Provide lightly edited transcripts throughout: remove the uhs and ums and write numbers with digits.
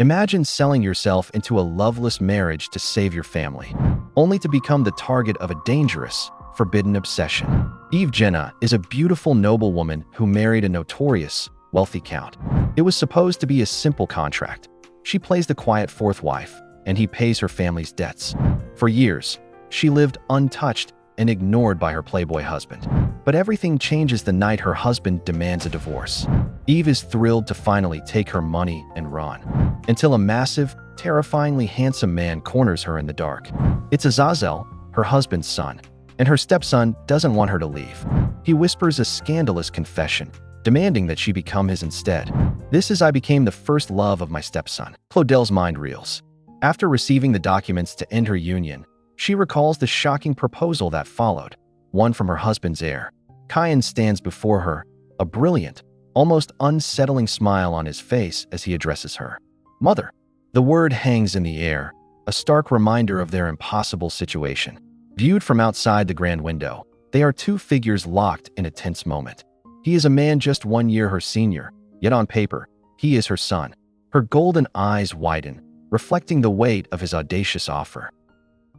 Imagine selling yourself into a loveless marriage to save your family, only to become the target of a dangerous, forbidden obsession. Eve Jenna is a beautiful noblewoman who married a notorious, wealthy count. It was supposed to be a simple contract. She plays the quiet fourth wife, and he pays her family's debts. For years, she lived untouched and ignored by her playboy husband. But everything changes the night her husband demands a divorce. Eve is thrilled to finally take her money and run, until a massive, terrifyingly handsome man corners her in the dark. It's Azazel, her husband's son, and her stepson doesn't want her to leave. He whispers a scandalous confession, demanding that she become his instead. This is I became the first love of my stepson. Claudelle's mind reels. After receiving the documents to end her union, she recalls the shocking proposal that followed, one from her husband's heir. Kyan stands before her, a brilliant, almost unsettling smile on his face as he addresses her. Mother. The word hangs in the air, a stark reminder of their impossible situation. Viewed from outside the grand window, they are two figures locked in a tense moment. He is a man just 1 year her senior, yet on paper, he is her son. Her golden eyes widen, reflecting the weight of his audacious offer.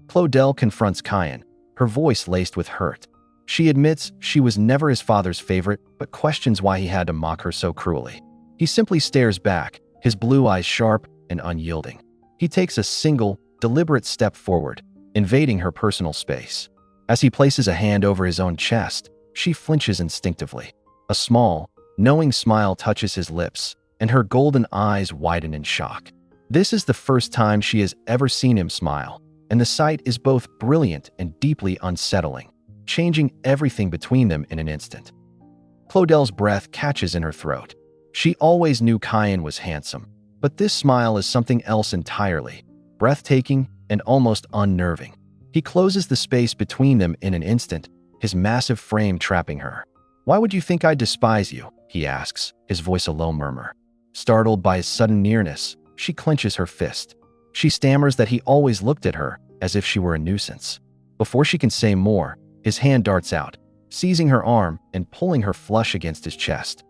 Claudelle confronts Kyan, her voice laced with hurt. She admits she was never his father's favorite, but questions why he had to mock her so cruelly. He simply stares back, his blue eyes sharp and unyielding. He takes a single, deliberate step forward, invading her personal space. As he places a hand over his own chest, she flinches instinctively. A small, knowing smile touches his lips, and her golden eyes widen in shock. This is the first time she has ever seen him smile, and the sight is both brilliant and deeply unsettling, changing everything between them in an instant. Claudelle's breath catches in her throat. She always knew Kyan was handsome, but this smile is something else entirely, breathtaking and almost unnerving. He closes the space between them in an instant, his massive frame trapping her. "Why would you think I despise you?" he asks, his voice a low murmur. Startled by his sudden nearness, she clenches her fist. She stammers that he always looked at her as if she were a nuisance. Before she can say more, his hand darts out, seizing her arm and pulling her flush against his chest.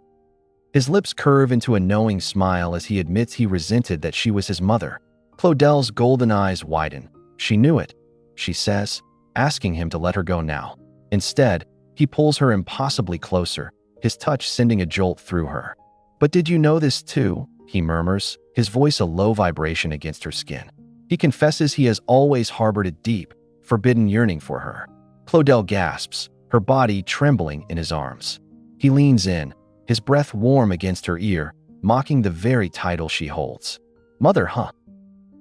His lips curve into a knowing smile as he admits he resented that she was his mother. Claudelle's golden eyes widen. She knew it, she says, asking him to let her go now. Instead, he pulls her impossibly closer, his touch sending a jolt through her. "But did you know this too?" he murmurs, his voice a low vibration against her skin. He confesses he has always harbored a deep, forbidden yearning for her. Claudelle gasps, her body trembling in his arms. He leans in, his breath warm against her ear, mocking the very title she holds. "Mother, huh?"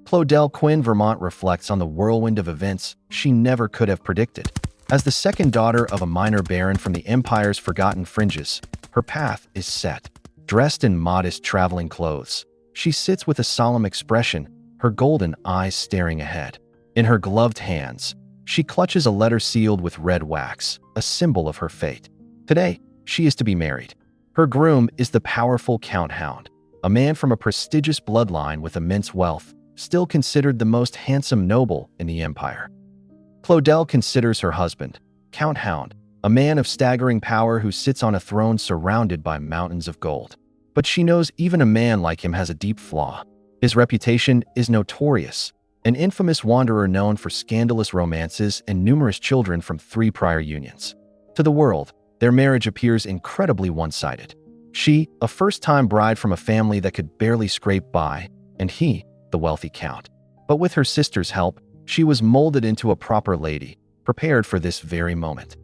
Claudelle Quinn Vermont reflects on the whirlwind of events she never could have predicted. As the second daughter of a minor baron from the Empire's forgotten fringes, her path is set. Dressed in modest traveling clothes, she sits with a solemn expression, her golden eyes staring ahead. In her gloved hands, she clutches a letter sealed with red wax, a symbol of her fate. Today, she is to be married. Her groom is the powerful Count Hound, a man from a prestigious bloodline with immense wealth, still considered the most handsome noble in the Empire. Claudelle considers her husband, Count Hound, a man of staggering power who sits on a throne surrounded by mountains of gold. But she knows even a man like him has a deep flaw. His reputation is notorious, an infamous wanderer known for scandalous romances and numerous children from 3 prior unions. To the world, their marriage appears incredibly one-sided. She, a first-time bride from a family that could barely scrape by, and he, the wealthy count. But with her sister's help, she was molded into a proper lady, prepared for this very moment.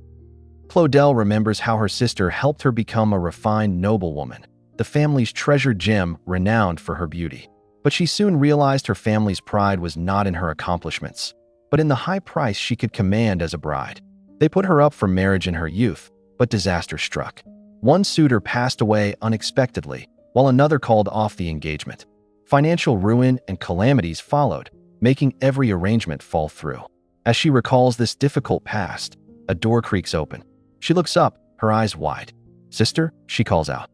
Claudelle remembers how her sister helped her become a refined noblewoman, the family's treasured gem renowned for her beauty. But she soon realized her family's pride was not in her accomplishments, but in the high price she could command as a bride. They put her up for marriage in her youth, but disaster struck. One suitor passed away unexpectedly, while another called off the engagement. Financial ruin and calamities followed, making every arrangement fall through. As she recalls this difficult past, a door creaks open. She looks up, her eyes wide. "Sister?" she calls out.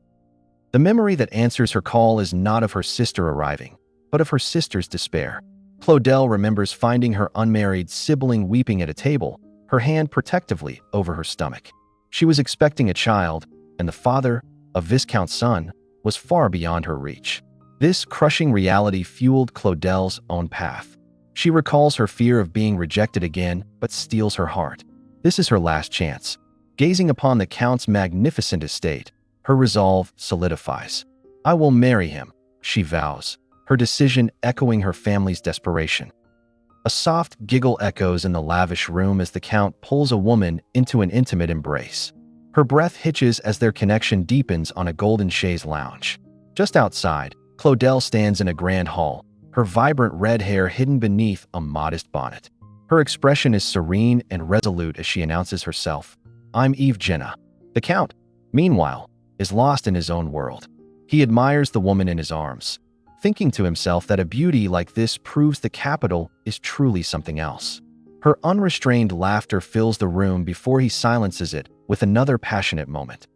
The memory that answers her call is not of her sister arriving, but of her sister's despair. Claudelle remembers finding her unmarried sibling weeping at a table, her hand protectively over her stomach. She was expecting a child, and the father, a Viscount's son, was far beyond her reach. This crushing reality fueled Claudel's own path. She recalls her fear of being rejected again, but steels her heart. This is her last chance. Gazing upon the Count's magnificent estate, her resolve solidifies. I will marry him, she vows, her decision echoing her family's desperation. A soft giggle echoes in the lavish room as the Count pulls a woman into an intimate embrace. Her breath hitches as their connection deepens on a golden chaise lounge. Just outside, Claudel stands in a grand hall, her vibrant red hair hidden beneath a modest bonnet. Her expression is serene and resolute as she announces herself. I'm Eve Jenna. The Count, meanwhile, is lost in his own world. He admires the woman in his arms, thinking to himself that a beauty like this proves the capital is truly something else. Her unrestrained laughter fills the room before he silences it with another passionate moment.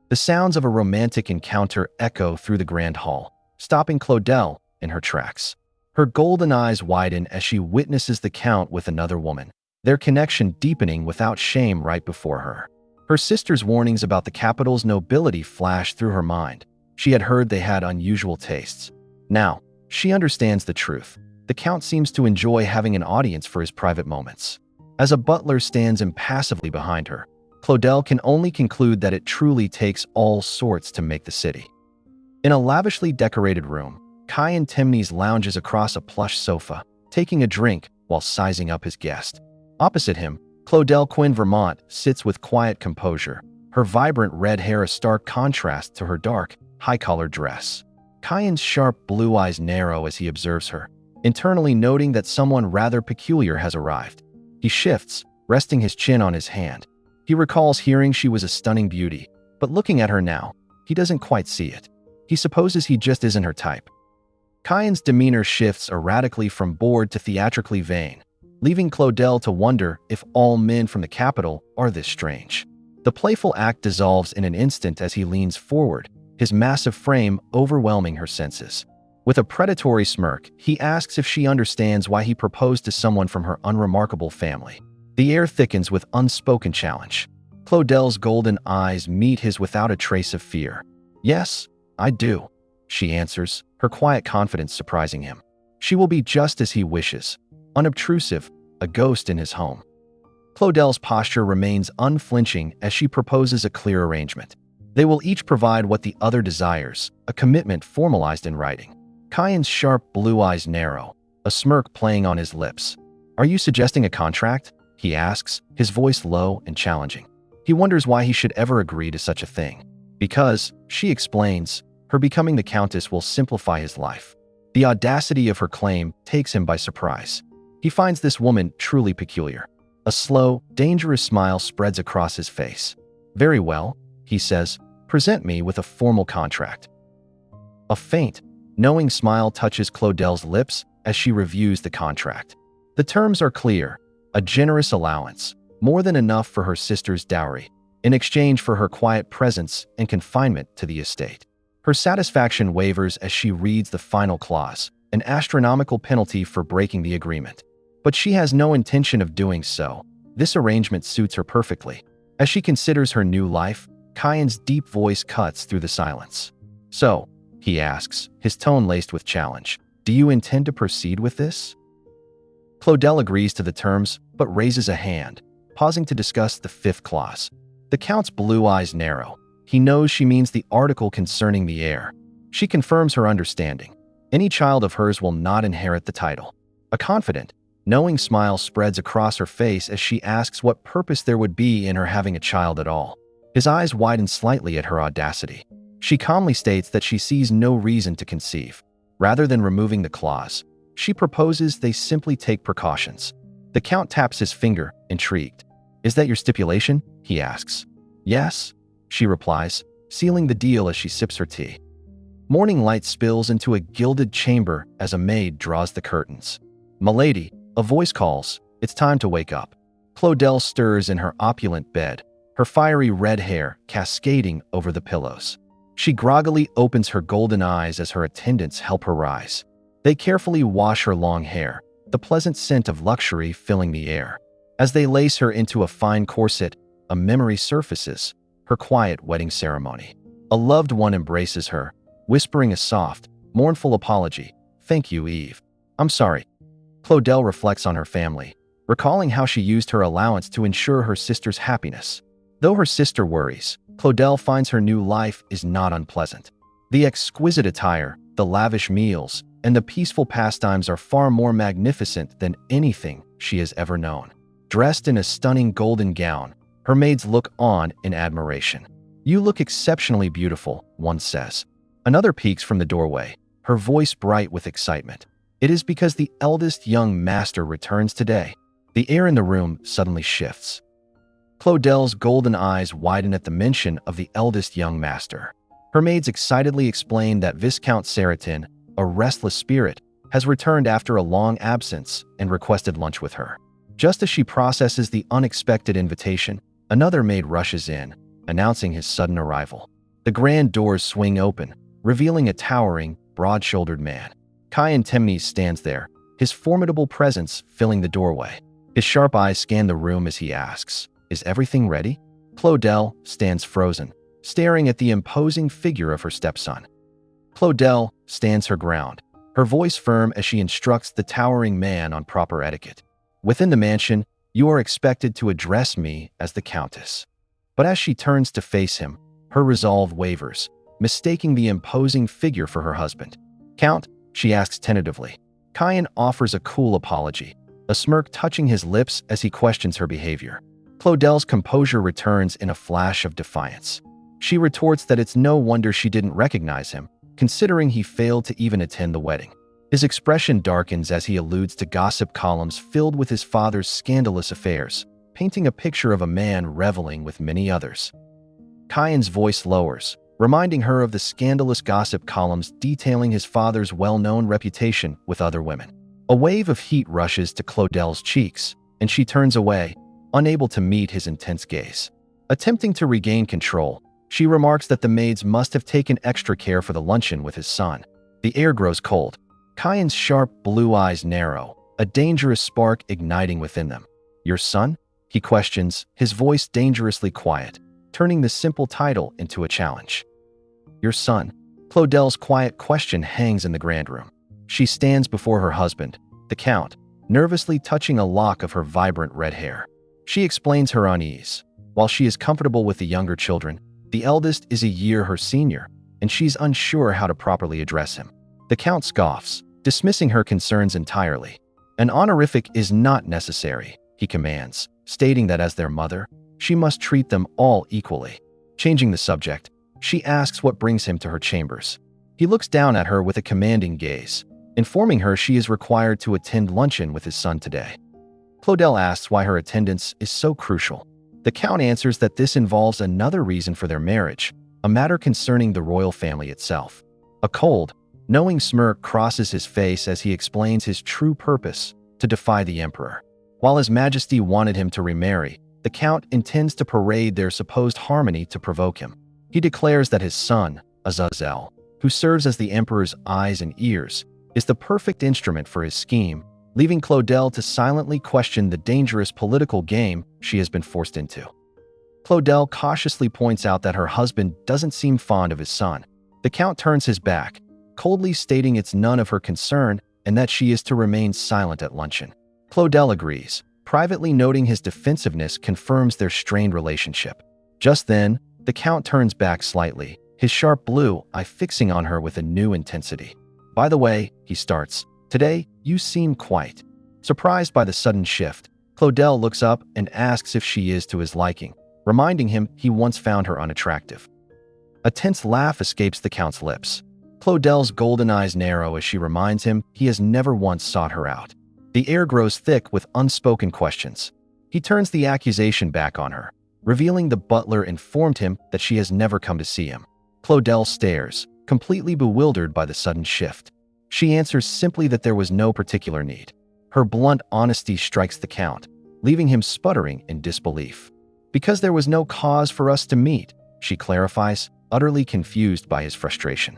The sounds of a romantic encounter echo through the grand hall, stopping Claudel in her tracks. Her golden eyes widen as she witnesses the Count with another woman, their connection deepening without shame right before her. Her sister's warnings about the capital's nobility flashed through her mind. She had heard they had unusual tastes. Now, she understands the truth. The Count seems to enjoy having an audience for his private moments. As a butler stands impassively behind her, Claudel can only conclude that it truly takes all sorts to make the city. In a lavishly decorated room, Kyan Timnes lounges across a plush sofa, taking a drink while sizing up his guest. Opposite him, Claudel Quinn Vermont sits with quiet composure, her vibrant red hair a stark contrast to her dark, high-collared dress. Kyan's sharp blue eyes narrow as he observes her, internally noting that someone rather peculiar has arrived. He shifts, resting his chin on his hand. He recalls hearing she was a stunning beauty, but looking at her now, he doesn't quite see it. He supposes he just isn't her type. Kyan's demeanor shifts erratically from bored to theatrically vain, leaving Claudel to wonder if all men from the capital are this strange. The playful act dissolves in an instant as he leans forward, his massive frame overwhelming her senses. With a predatory smirk, he asks if she understands why he proposed to someone from her unremarkable family. The air thickens with unspoken challenge. Claudel's golden eyes meet his without a trace of fear. Yes, I do, she answers, her quiet confidence surprising him. She will be just as he wishes, unobtrusive, a ghost in his home. Claudel's posture remains unflinching as she proposes a clear arrangement. They will each provide what the other desires, a commitment formalized in writing. Kyan's sharp blue eyes narrow, a smirk playing on his lips. Are you suggesting a contract? He asks, his voice low and challenging. He wonders why he should ever agree to such a thing. Because, she explains, her becoming the Countess will simplify his life. The audacity of her claim takes him by surprise. He finds this woman truly peculiar. A slow, dangerous smile spreads across his face. Very well, he says, present me with a formal contract. A faint, knowing smile touches Claudel's lips as she reviews the contract. The terms are clear, a generous allowance, more than enough for her sister's dowry, in exchange for her quiet presence and confinement to the estate. Her satisfaction wavers as she reads the final clause, an astronomical penalty for breaking the agreement. But she has no intention of doing so. This arrangement suits her perfectly. As she considers her new life, Kyan's deep voice cuts through the silence. So, he asks, his tone laced with challenge, do you intend to proceed with this? Claudel agrees to the terms, but raises a hand, pausing to discuss the fifth clause. The Count's blue eyes narrow. He knows she means the article concerning the heir. She confirms her understanding. Any child of hers will not inherit the title. A confident, knowing smile spreads across her face as she asks what purpose there would be in her having a child at all. His eyes widen slightly at her audacity. She calmly states that she sees no reason to conceive. Rather than removing the clause, she proposes they simply take precautions. The Count taps his finger, intrigued. Is that your stipulation? He asks. Yes, she replies, sealing the deal as she sips her tea. Morning light spills into a gilded chamber as a maid draws the curtains. Milady, a voice calls, it's time to wake up. Claudel stirs in her opulent bed, her fiery red hair cascading over the pillows. She groggily opens her golden eyes as her attendants help her rise. They carefully wash her long hair, the pleasant scent of luxury filling the air. As they lace her into a fine corset, a memory surfaces, her quiet wedding ceremony. A loved one embraces her, whispering a soft, Mournful apology. Thank you, Eve. I'm sorry. Claudel reflects on her family, recalling how she used her allowance to ensure her sister's happiness. Though her sister worries, Claudel finds her new life is not unpleasant. The exquisite attire, the lavish meals, and the peaceful pastimes are far more magnificent than anything she has ever known. Dressed in a stunning golden gown, her maids look on in admiration. "You look exceptionally beautiful," one says. Another peeks from the doorway, her voice bright with excitement. It is because the eldest young master returns today. The air in the room suddenly shifts. Claudel's golden eyes widen at the mention of the eldest young master. Her maids excitedly explain that Viscount Saratin, a restless spirit, has returned after a long absence and requested lunch with her. Just as she processes the unexpected invitation, another maid rushes in, announcing his sudden arrival. The grand doors swing open, revealing a towering, broad-shouldered man. Kyan Temnes stands there, his formidable presence filling the doorway. His sharp eyes scan the room as he asks, "Is everything ready?" Claudel stands frozen, staring at the imposing figure of her stepson. Claudel stands her ground, her voice firm as she instructs the towering man on proper etiquette. "Within the mansion, you are expected to address me as the Countess." But as she turns to face him, her resolve wavers, mistaking the imposing figure for her husband. "Count?" she asks tentatively. Kyan offers a cool apology, a smirk touching his lips as he questions her behavior. Claudel's composure returns in a flash of defiance. She retorts that it's no wonder she didn't recognize him, considering he failed to even attend the wedding. His expression darkens as he alludes to gossip columns filled with his father's scandalous affairs, painting a picture of a man reveling with many others. Kyan's voice lowers, reminding her of the scandalous gossip columns detailing his father's well-known reputation with other women. A wave of heat rushes to Claudel's cheeks, and she turns away, unable to meet his intense gaze. Attempting to regain control, she remarks that the maids must have taken extra care for the luncheon with his son. The air grows cold. Kyan's sharp blue eyes narrow, a dangerous spark igniting within them. "Your son?" he questions, his voice dangerously quiet, turning the simple title into a challenge. "Your son?" Claudel's quiet question hangs in the grand room. She stands before her husband, the Count, nervously touching a lock of her vibrant red hair. She explains her unease. While she is comfortable with the younger children, the eldest is a year her senior, and she's unsure how to properly address him. The Count scoffs, dismissing her concerns entirely. "An honorific is not necessary," he commands, stating that as their mother, she must treat them all equally. Changing the subject, she asks what brings him to her chambers. He looks down at her with a commanding gaze, informing her she is required to attend luncheon with his son today. Claudel asks why her attendance is so crucial. The Count answers that this involves another reason for their marriage, a matter concerning the royal family itself. A cold, knowing smirk crosses his face as he explains his true purpose, to defy the emperor. While His Majesty wanted him to remarry, the Count intends to parade their supposed harmony to provoke him. He declares that his son, Azazel, who serves as the emperor's eyes and ears, is the perfect instrument for his scheme, leaving Claudel to silently question the dangerous political game she has been forced into. Claudel cautiously points out that her husband doesn't seem fond of his son. The Count turns his back, coldly stating it's none of her concern and that she is to remain silent at luncheon. Claudel agrees, privately noting his defensiveness confirms their strained relationship. Just then, the Count turns back slightly, his sharp blue eye fixing on her with a new intensity. "By the way," he starts, "today, you seem quite..." Surprised by the sudden shift, Claudel looks up and asks if she is to his liking, reminding him he once found her unattractive. A tense laugh escapes the Count's lips. Claudel's golden eyes narrow as she reminds him he has never once sought her out. The air grows thick with unspoken questions. He turns the accusation back on her, revealing the butler informed him that she has never come to see him. Claudel stares, completely bewildered by the sudden shift. She answers simply that there was no particular need. Her blunt honesty strikes the Count, leaving him sputtering in disbelief. "Because there was no cause for us to meet," she clarifies, utterly confused by his frustration.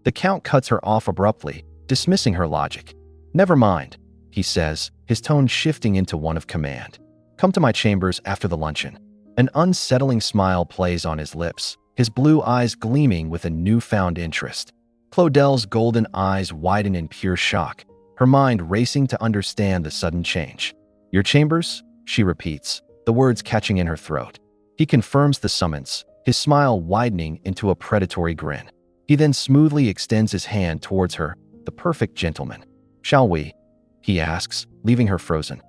The Count cuts her off abruptly, dismissing her logic. "Never mind," he says, his tone shifting into one of command. "Come to my chambers after the luncheon." An unsettling smile plays on his lips, his blue eyes gleaming with a newfound interest. Claudel's golden eyes widen in pure shock, her mind racing to understand the sudden change. "Your chambers?" she repeats, the words catching in her throat. He confirms the summons, his smile widening into a predatory grin. He then smoothly extends his hand towards her, the perfect gentleman. "Shall we?" he asks, leaving her frozen.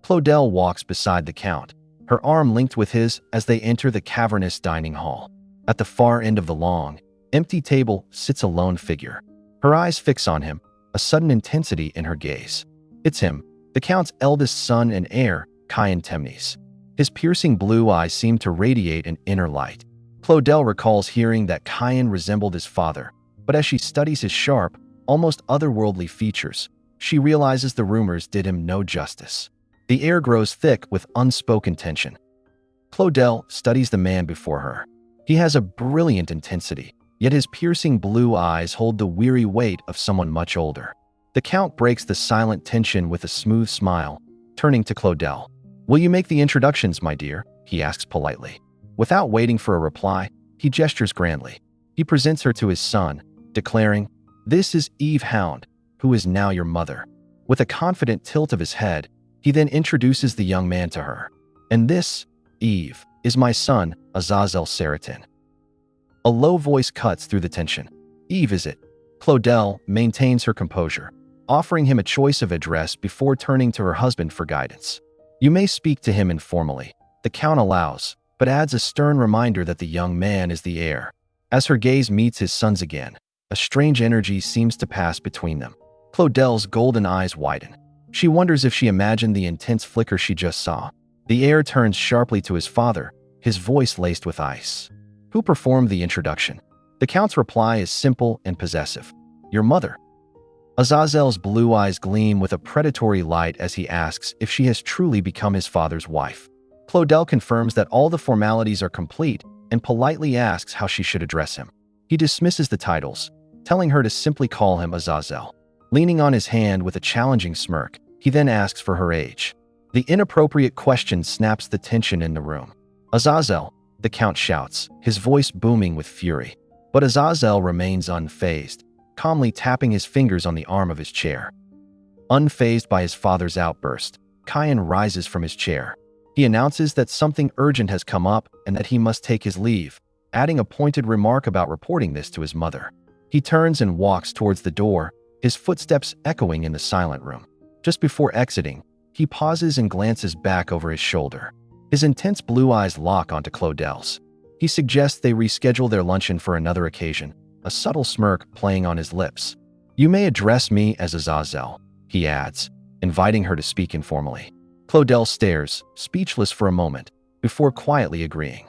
Claudel walks beside the Count, her arm linked with his as they enter the cavernous dining hall. At the far end of the long, empty table sits a lone figure. Her eyes fix on him, a sudden intensity in her gaze. It's him, the Count's eldest son and heir, Kian Temnes. His piercing blue eyes seem to radiate an inner light. Claudel recalls hearing that Kian resembled his father, but as she studies his sharp, almost otherworldly features, she realizes the rumors did him no justice. The air grows thick with unspoken tension. Claudel studies the man before her. He has a brilliant intensity, yet his piercing blue eyes hold the weary weight of someone much older. The Count breaks the silent tension with a smooth smile, turning to Claudel. "Will you make the introductions, my dear?" he asks politely. Without waiting for a reply, he gestures grandly. He presents her to his son, declaring, "This is Eve Hound, who is now your mother." With a confident tilt of his head, he then introduces the young man to her. "And this, Eve, is my son, Azazel Saratin." A low voice cuts through the tension. "Eve, is it?" Claudel maintains her composure, offering him a choice of address before turning to her husband for guidance. "You may speak to him informally," the Count allows, but adds a stern reminder that the young man is the heir. As her gaze meets his son's again, a strange energy seems to pass between them. Claudel's golden eyes widen. She wonders if she imagined the intense flicker she just saw. The heir turns sharply to his father, his voice laced with ice. "Who performed the introduction?" The Count's reply is simple and possessive. "Your mother." Azazel's blue eyes gleam with a predatory light as he asks if she has truly become his father's wife. Claudel confirms that all the formalities are complete and politely asks how she should address him. He dismisses the titles, telling her to simply call him Azazel. Leaning on his hand with a challenging smirk, he then asks for her age. The inappropriate question snaps the tension in the room. "Azazel," the Count shouts, his voice booming with fury. But Azazel remains unfazed, calmly tapping his fingers on the arm of his chair. Unfazed by his father's outburst, Kian rises from his chair. He announces that something urgent has come up and that he must take his leave, adding a pointed remark about reporting this to his mother. He turns and walks towards the door, his footsteps echoing in the silent room. Just before exiting, he pauses and glances back over his shoulder. His intense blue eyes lock onto Claudel's. He suggests they reschedule their luncheon for another occasion, a subtle smirk playing on his lips. "You may address me as Azazel," he adds, inviting her to speak informally. Claudel stares, speechless for a moment, before quietly agreeing.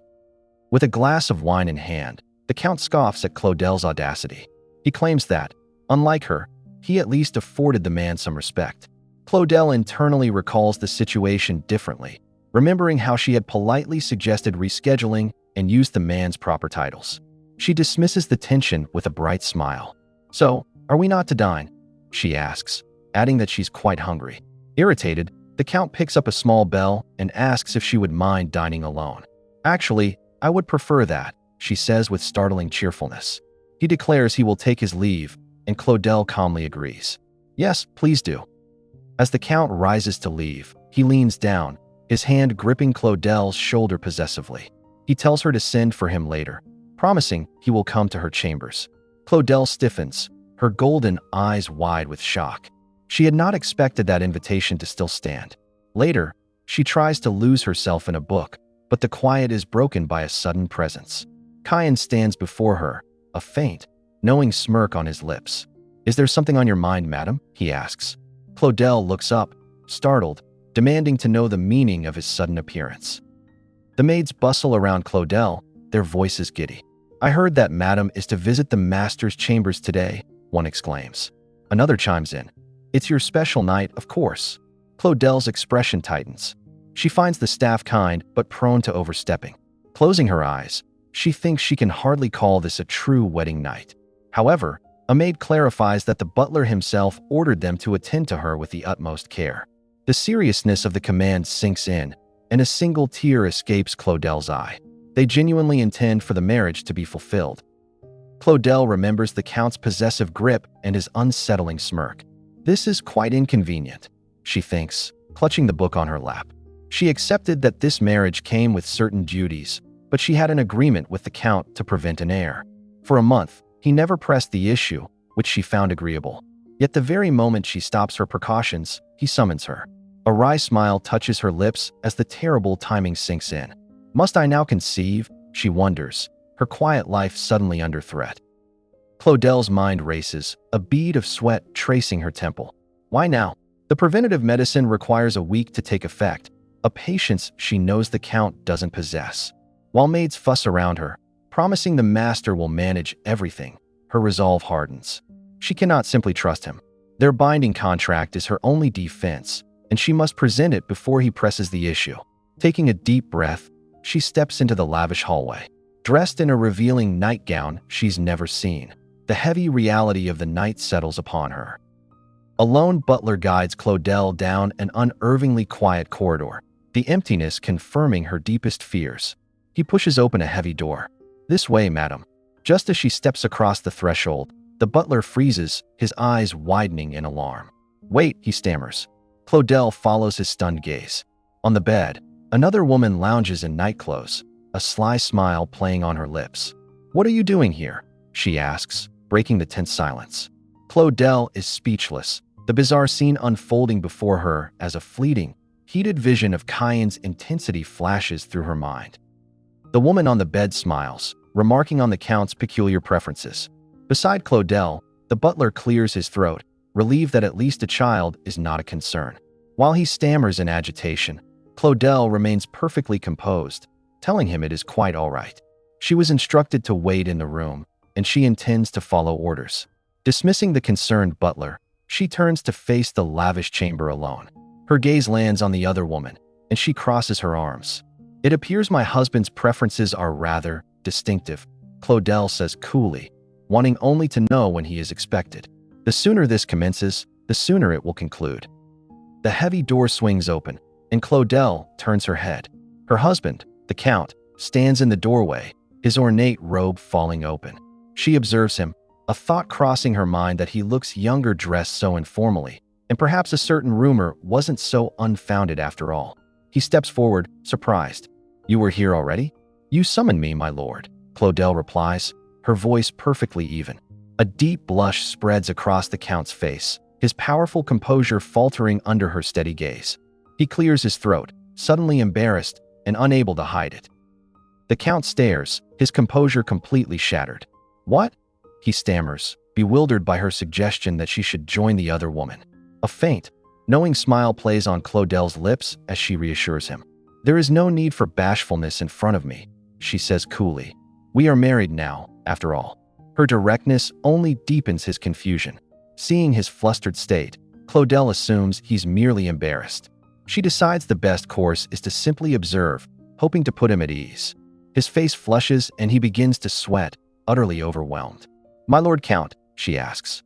With a glass of wine in hand, the Count scoffs at Claudel's audacity. He claims that, unlike her, he at least afforded the man some respect. Claudel internally recalls the situation differently, remembering how she had politely suggested rescheduling and used the man's proper titles. She dismisses the tension with a bright smile. "So, are we not to dine?" she asks, adding that she's quite hungry. Irritated, the Count picks up a small bell and asks if she would mind dining alone. "Actually, I would prefer that," she says with startling cheerfulness. He declares he will take his leave, and Claudel calmly agrees. "Yes, please do." As the Count rises to leave, he leans down, his hand gripping Claudel's shoulder possessively. He tells her to send for him later, promising he will come to her chambers. Claudel stiffens, her golden eyes wide with shock. She had not expected that invitation to still stand. Later, she tries to lose herself in a book, but the quiet is broken by a sudden presence. Kian stands before her, a faint, knowing smirk on his lips. "Is there something on your mind, madam?" he asks. Claudel looks up, startled, demanding to know the meaning of his sudden appearance. The maids bustle around Claudel, their voices giddy. "I heard that madam is to visit the master's chambers today," one exclaims. Another chimes in. "It's your special night, of course." Claudel's expression tightens. She finds the staff kind but prone to overstepping. Closing her eyes, she thinks she can hardly call this a true wedding night. However, a maid clarifies that the butler himself ordered them to attend to her with the utmost care. The seriousness of the command sinks in, and a single tear escapes Claudel's eye. They genuinely intend for the marriage to be fulfilled. Claudel remembers the Count's possessive grip and his unsettling smirk. This is quite inconvenient, she thinks, clutching the book on her lap. She accepted that this marriage came with certain duties, but she had an agreement with the Count to prevent an heir. For a month, he never pressed the issue, which she found agreeable. Yet the very moment she stops her precautions, he summons her. A wry smile touches her lips as the terrible timing sinks in. Must I now conceive? She wonders, her quiet life suddenly under threat. Claudel's mind races, a bead of sweat tracing her temple. Why now? The preventative medicine requires a week to take effect, a patience she knows the Count doesn't possess. While maids fuss around her, promising the master will manage everything, her resolve hardens. She cannot simply trust him. Their binding contract is her only defense, and she must present it before he presses the issue. Taking a deep breath, she steps into the lavish hallway. Dressed in a revealing nightgown she's never seen, the heavy reality of the night settles upon her. A lone butler guides Claudel down an unnervingly quiet corridor, the emptiness confirming her deepest fears. He pushes open a heavy door. "This way, madam." Just as she steps across the threshold, the butler freezes, his eyes widening in alarm. "Wait," he stammers. Claudel follows his stunned gaze. On the bed, another woman lounges in nightclothes, a sly smile playing on her lips. "What are you doing here?" she asks, breaking the tense silence. Claudel is speechless, the bizarre scene unfolding before her as a fleeting, heated vision of Cayenne's intensity flashes through her mind. The woman on the bed smiles, remarking on the Count's peculiar preferences. Beside Claudel, the butler clears his throat, relieved that at least a child is not a concern. While he stammers in agitation, Claudel remains perfectly composed, telling him it is quite all right. She was instructed to wait in the room, and she intends to follow orders. Dismissing the concerned butler, she turns to face the lavish chamber alone. Her gaze lands on the other woman, and she crosses her arms. "It appears my husband's preferences are rather distinctive," Claudel says coolly, wanting only to know when he is expected. The sooner this commences, the sooner it will conclude. The heavy door swings open, and Claudel turns her head. Her husband, the Count, stands in the doorway, his ornate robe falling open. She observes him, a thought crossing her mind that he looks younger dressed so informally, and perhaps a certain rumor wasn't so unfounded after all. He steps forward, surprised. "You were here already?" "You summoned me, my lord," Claudel replies, her voice perfectly even. A deep blush spreads across the Count's face, his powerful composure faltering under her steady gaze. He clears his throat, suddenly embarrassed and unable to hide it. The Count stares, his composure completely shattered. "What?" he stammers, bewildered by her suggestion that she should join the other woman. A faint, knowing smile plays on Claudel's lips as she reassures him. "There is no need for bashfulness in front of me," she says coolly. "We are married now, after all." Her directness only deepens his confusion. Seeing his flustered state, Claudel assumes he's merely embarrassed. She decides the best course is to simply observe, hoping to put him at ease. His face flushes and he begins to sweat, utterly overwhelmed. "My lord Count," she asks.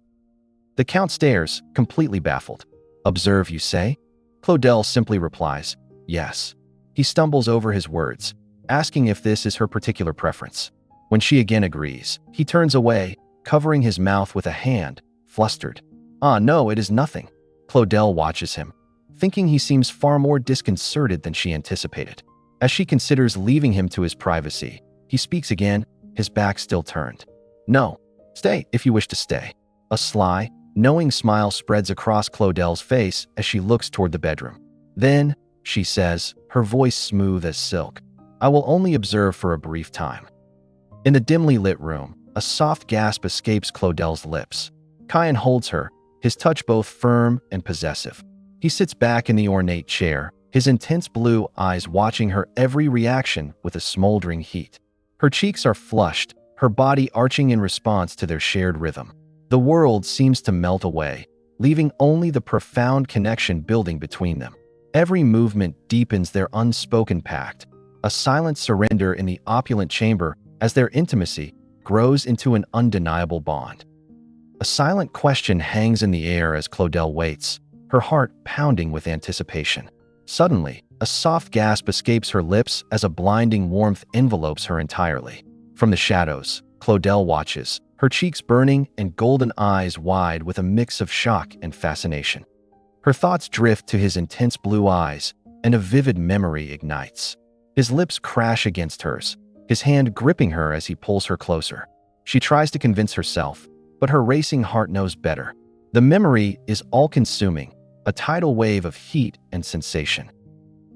The Count stares, completely baffled. "Observe, you say?" Claudel simply replies, "Yes." He stumbles over his words, asking if this is her particular preference. When she again agrees, he turns away, covering his mouth with a hand, flustered. "Ah, no, it is nothing." Claudel watches him, thinking he seems far more disconcerted than she anticipated. As she considers leaving him to his privacy, he speaks again, his back still turned. "No, stay if you wish to stay." A sly, knowing smile spreads across Claudel's face as she looks toward the bedroom. "Then," she says, her voice smooth as silk, "I will only observe for a brief time." In the dimly lit room, a soft gasp escapes Claudel's lips. Cayenne holds her, his touch both firm and possessive. He sits back in the ornate chair, his intense blue eyes watching her every reaction with a smoldering heat. Her cheeks are flushed, her body arching in response to their shared rhythm. The world seems to melt away, leaving only the profound connection building between them. Every movement deepens their unspoken pact, a silent surrender in the opulent chamber as their intimacy grows into an undeniable bond. A silent question hangs in the air as Claudel waits, her heart pounding with anticipation. Suddenly, a soft gasp escapes her lips as a blinding warmth envelopes her entirely. From the shadows, Claudel watches, her cheeks burning and golden eyes wide with a mix of shock and fascination. Her thoughts drift to his intense blue eyes, and a vivid memory ignites. His lips crash against hers, his hand gripping her as he pulls her closer. She tries to convince herself, but her racing heart knows better. The memory is all-consuming, a tidal wave of heat and sensation.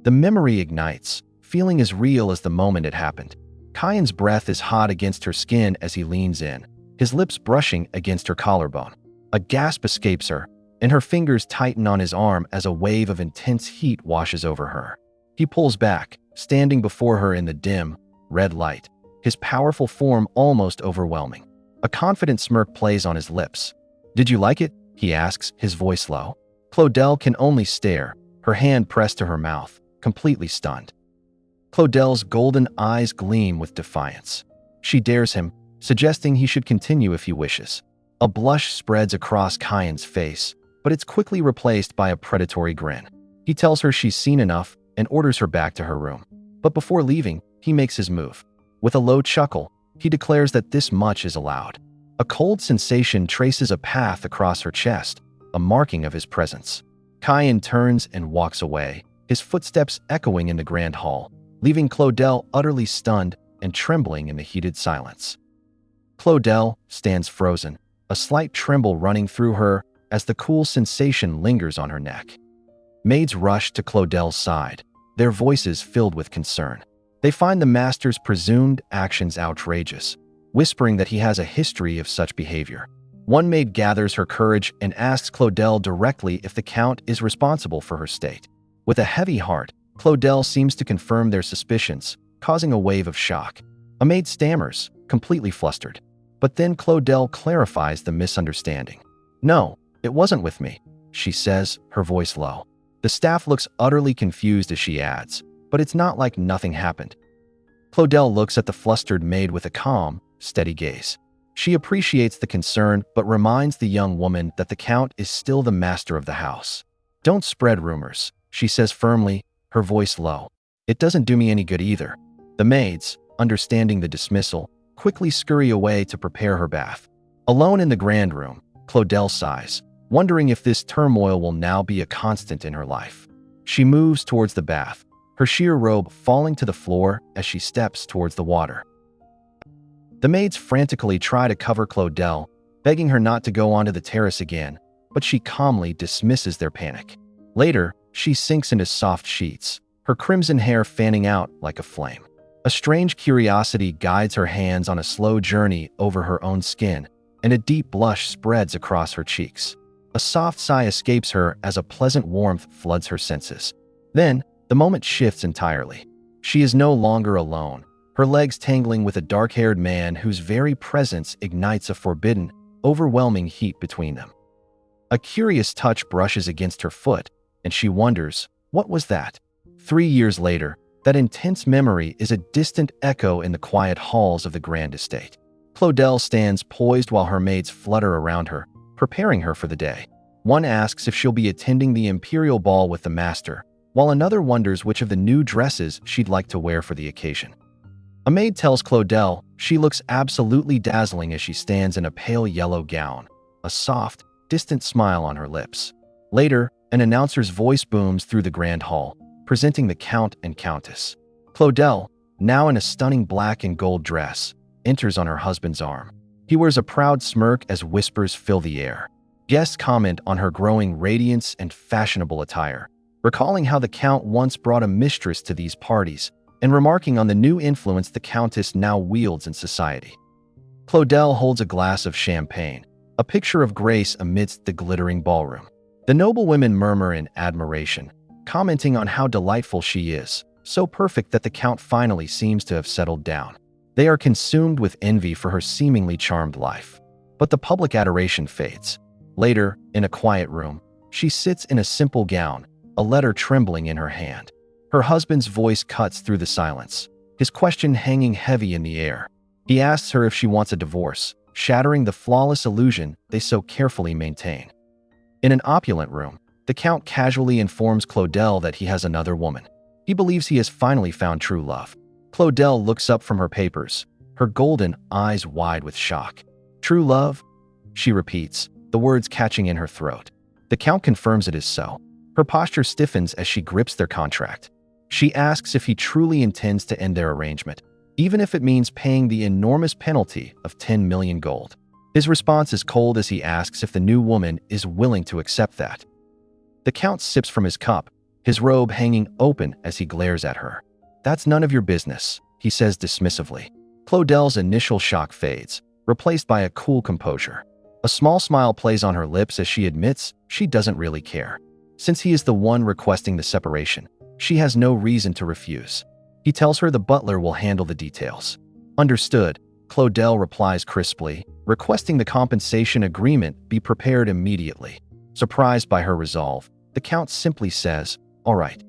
The memory ignites, feeling as real as the moment it happened. Kyan's breath is hot against her skin as he leans in, his lips brushing against her collarbone. A gasp escapes her, and her fingers tighten on his arm as a wave of intense heat washes over her. He pulls back, standing before her in the dim, red light, his powerful form almost overwhelming. A confident smirk plays on his lips. "Did you like it?" he asks, his voice low. Claudel can only stare, her hand pressed to her mouth, completely stunned. Claudel's golden eyes gleam with defiance. She dares him, suggesting he should continue if he wishes. A blush spreads across Kyan's face, but it's quickly replaced by a predatory grin. He tells her she's seen enough and orders her back to her room. But before leaving, he makes his move. With a low chuckle, he declares that this much is allowed. A cold sensation traces a path across her chest, a marking of his presence. Kyan turns and walks away, his footsteps echoing in the grand hall, leaving Claudel utterly stunned and trembling in the heated silence. Claudel stands frozen, a slight tremble running through her as the cool sensation lingers on her neck. Maids rush to Claudel's side, their voices filled with concern. They find the master's presumed actions outrageous, whispering that he has a history of such behavior. One maid gathers her courage and asks Claudel directly if the Count is responsible for her state. With a heavy heart, Claudel seems to confirm their suspicions, causing a wave of shock. A maid stammers, completely flustered. But then Claudel clarifies the misunderstanding. "No, it wasn't with me," she says, her voice low. The staff looks utterly confused as she adds, "But it's not like nothing happened." Claudel looks at the flustered maid with a calm, steady gaze. She appreciates the concern but reminds the young woman that the Count is still the master of the house. "Don't spread rumors," she says firmly, her voice low. "It doesn't do me any good either." The maids, understanding the dismissal, quickly scurry away to prepare her bath. Alone in the grand room, Claudel sighs, wondering if this turmoil will now be a constant in her life. She moves towards the bath, her sheer robe falling to the floor as she steps towards the water. The maids frantically try to cover Claudel, begging her not to go onto the terrace again, but she calmly dismisses their panic. Later, she sinks into soft sheets, her crimson hair fanning out like a flame. A strange curiosity guides her hands on a slow journey over her own skin, and a deep blush spreads across her cheeks. A soft sigh escapes her as a pleasant warmth floods her senses. Then, the moment shifts entirely. She is no longer alone, her legs tangling with a dark-haired man whose very presence ignites a forbidden, overwhelming heat between them. A curious touch brushes against her foot, and she wonders, what was that? 3 years later, that intense memory is a distant echo in the quiet halls of the grand estate. Claudel stands poised while her maids flutter around her, preparing her for the day. One asks if she'll be attending the imperial ball with the master, while another wonders which of the new dresses she'd like to wear for the occasion. A maid tells Claudel she looks absolutely dazzling as she stands in a pale yellow gown, a soft, distant smile on her lips. Later, an announcer's voice booms through the grand hall, presenting the Count and Countess. Claudel, now in a stunning black and gold dress, enters on her husband's arm. He wears a proud smirk as whispers fill the air. Guests comment on her growing radiance and fashionable attire, recalling how the Count once brought a mistress to these parties, and remarking on the new influence the Countess now wields in society. Claudel holds a glass of champagne, a picture of grace amidst the glittering ballroom. The noblewomen murmur in admiration, commenting on how delightful she is, so perfect that the Count finally seems to have settled down. They are consumed with envy for her seemingly charmed life. But the public adoration fades. Later, in a quiet room, she sits in a simple gown, a letter trembling in her hand. Her husband's voice cuts through the silence, his question hanging heavy in the air. He asks her if she wants a divorce, shattering the flawless illusion they so carefully maintain. In an opulent room, the Count casually informs Claudel that he has another woman. He believes he has finally found true love. Claudel looks up from her papers, her golden eyes wide with shock. True love? She repeats, the words catching in her throat. The Count confirms it is so. Her posture stiffens as she grips their contract. She asks if he truly intends to end their arrangement, even if it means paying the enormous penalty of 10 million gold. His response is cold as he asks if the new woman is willing to accept that. The Count sips from his cup, his robe hanging open as he glares at her. That's none of your business, he says dismissively. Claudelle's initial shock fades, replaced by a cool composure. A small smile plays on her lips as she admits she doesn't really care. Since he is the one requesting the separation, she has no reason to refuse. He tells her the butler will handle the details. Understood, Claudelle replies crisply, requesting the compensation agreement be prepared immediately. Surprised by her resolve, the Count simply says, "All right."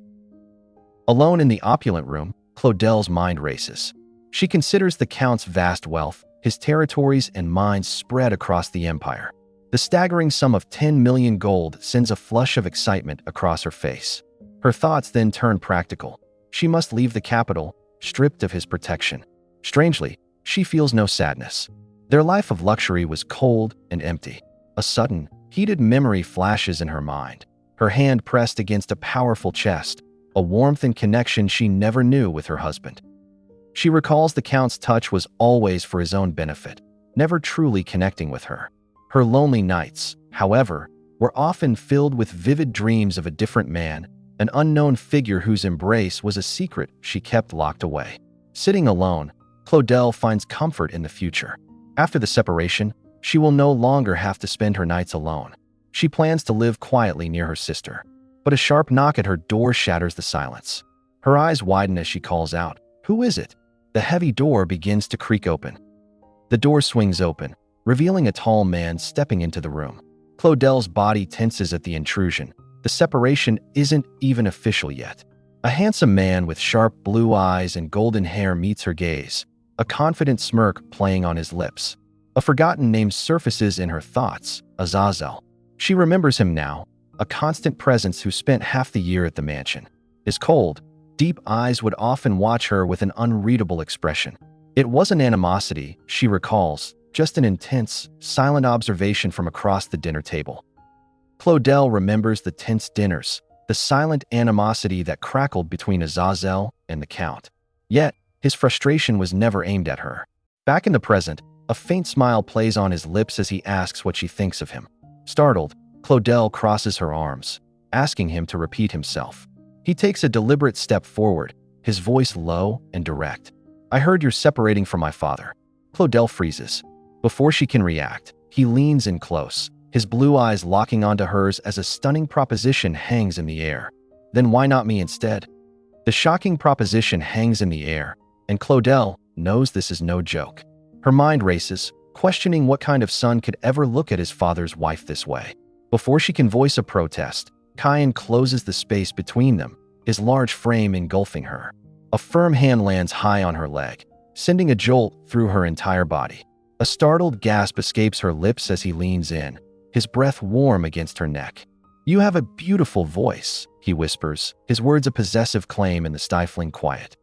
Alone in the opulent room, Claudelle's mind races. She considers the Count's vast wealth, his territories and mines spread across the empire. The staggering sum of 10 million gold sends a flush of excitement across her face. Her thoughts then turn practical. She must leave the capital, stripped of his protection. Strangely, she feels no sadness. Their life of luxury was cold and empty. A sudden, heated memory flashes in her mind. Her hand pressed against a powerful chest, a warmth and connection she never knew with her husband. She recalls the Count's touch was always for his own benefit, never truly connecting with her. Her lonely nights, however, were often filled with vivid dreams of a different man, an unknown figure whose embrace was a secret she kept locked away. Sitting alone, Claudelle finds comfort in the future. After the separation, she will no longer have to spend her nights alone. She plans to live quietly near her sister. But a sharp knock at her door shatters the silence. Her eyes widen as she calls out, "Who is it?" The heavy door begins to creak open. The door swings open, revealing a tall man stepping into the room. Claudelle's body tenses at the intrusion. The separation isn't even official yet. A handsome man with sharp blue eyes and golden hair meets her gaze, a confident smirk playing on his lips. A forgotten name surfaces in her thoughts, Azazel. She remembers him now, a constant presence who spent half the year at the mansion. His cold, deep eyes would often watch her with an unreadable expression. It wasn't animosity, she recalls, just an intense, silent observation from across the dinner table. Claudelle remembers the tense dinners, the silent animosity that crackled between Azazel and the Count. Yet, his frustration was never aimed at her. Back in the present, a faint smile plays on his lips as he asks what she thinks of him. Startled, Claudelle crosses her arms, asking him to repeat himself. He takes a deliberate step forward, his voice low and direct. "I heard you're separating from my father." Claudelle freezes. Before she can react, he leans in close, his blue eyes locking onto hers as a stunning proposition hangs in the air. "Then why not me instead?" The shocking proposition hangs in the air, and Claudelle knows this is no joke. Her mind races, questioning what kind of son could ever look at his father's wife this way. Before she can voice a protest, Kyan closes the space between them, his large frame engulfing her. A firm hand lands high on her leg, sending a jolt through her entire body. A startled gasp escapes her lips as he leans in, his breath warm against her neck. "You have a beautiful voice," he whispers, his words a possessive claim in the stifling quiet.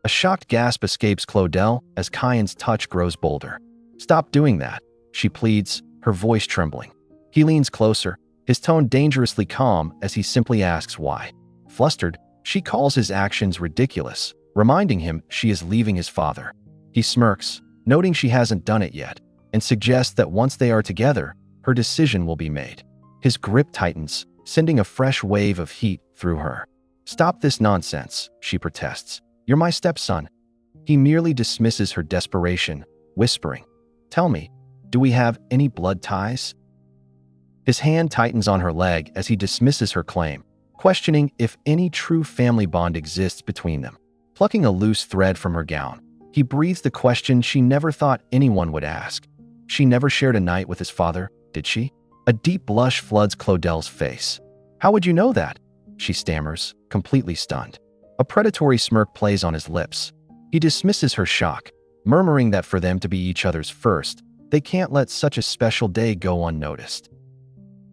A shocked gasp escapes Claudelle as Kyan's touch grows bolder. "Stop doing that," she pleads, her voice trembling. He leans closer, his tone dangerously calm as he simply asks why. Flustered, she calls his actions ridiculous, reminding him she is leaving his father. He smirks, noting she hasn't done it yet, and suggests that once they are together, her decision will be made. His grip tightens, sending a fresh wave of heat through her. "Stop this nonsense," she protests. "You're my stepson." He merely dismisses her desperation, whispering, "Tell me, do we have any blood ties?" His hand tightens on her leg as he dismisses her claim, questioning if any true family bond exists between them. Plucking a loose thread from her gown, he breathes the question she never thought anyone would ask. She never shared a night with his father, did she? A deep blush floods Claudelle's face. "How would you know that?" she stammers, completely stunned. A predatory smirk plays on his lips. He dismisses her shock, murmuring that for them to be each other's first, they can't let such a special day go unnoticed.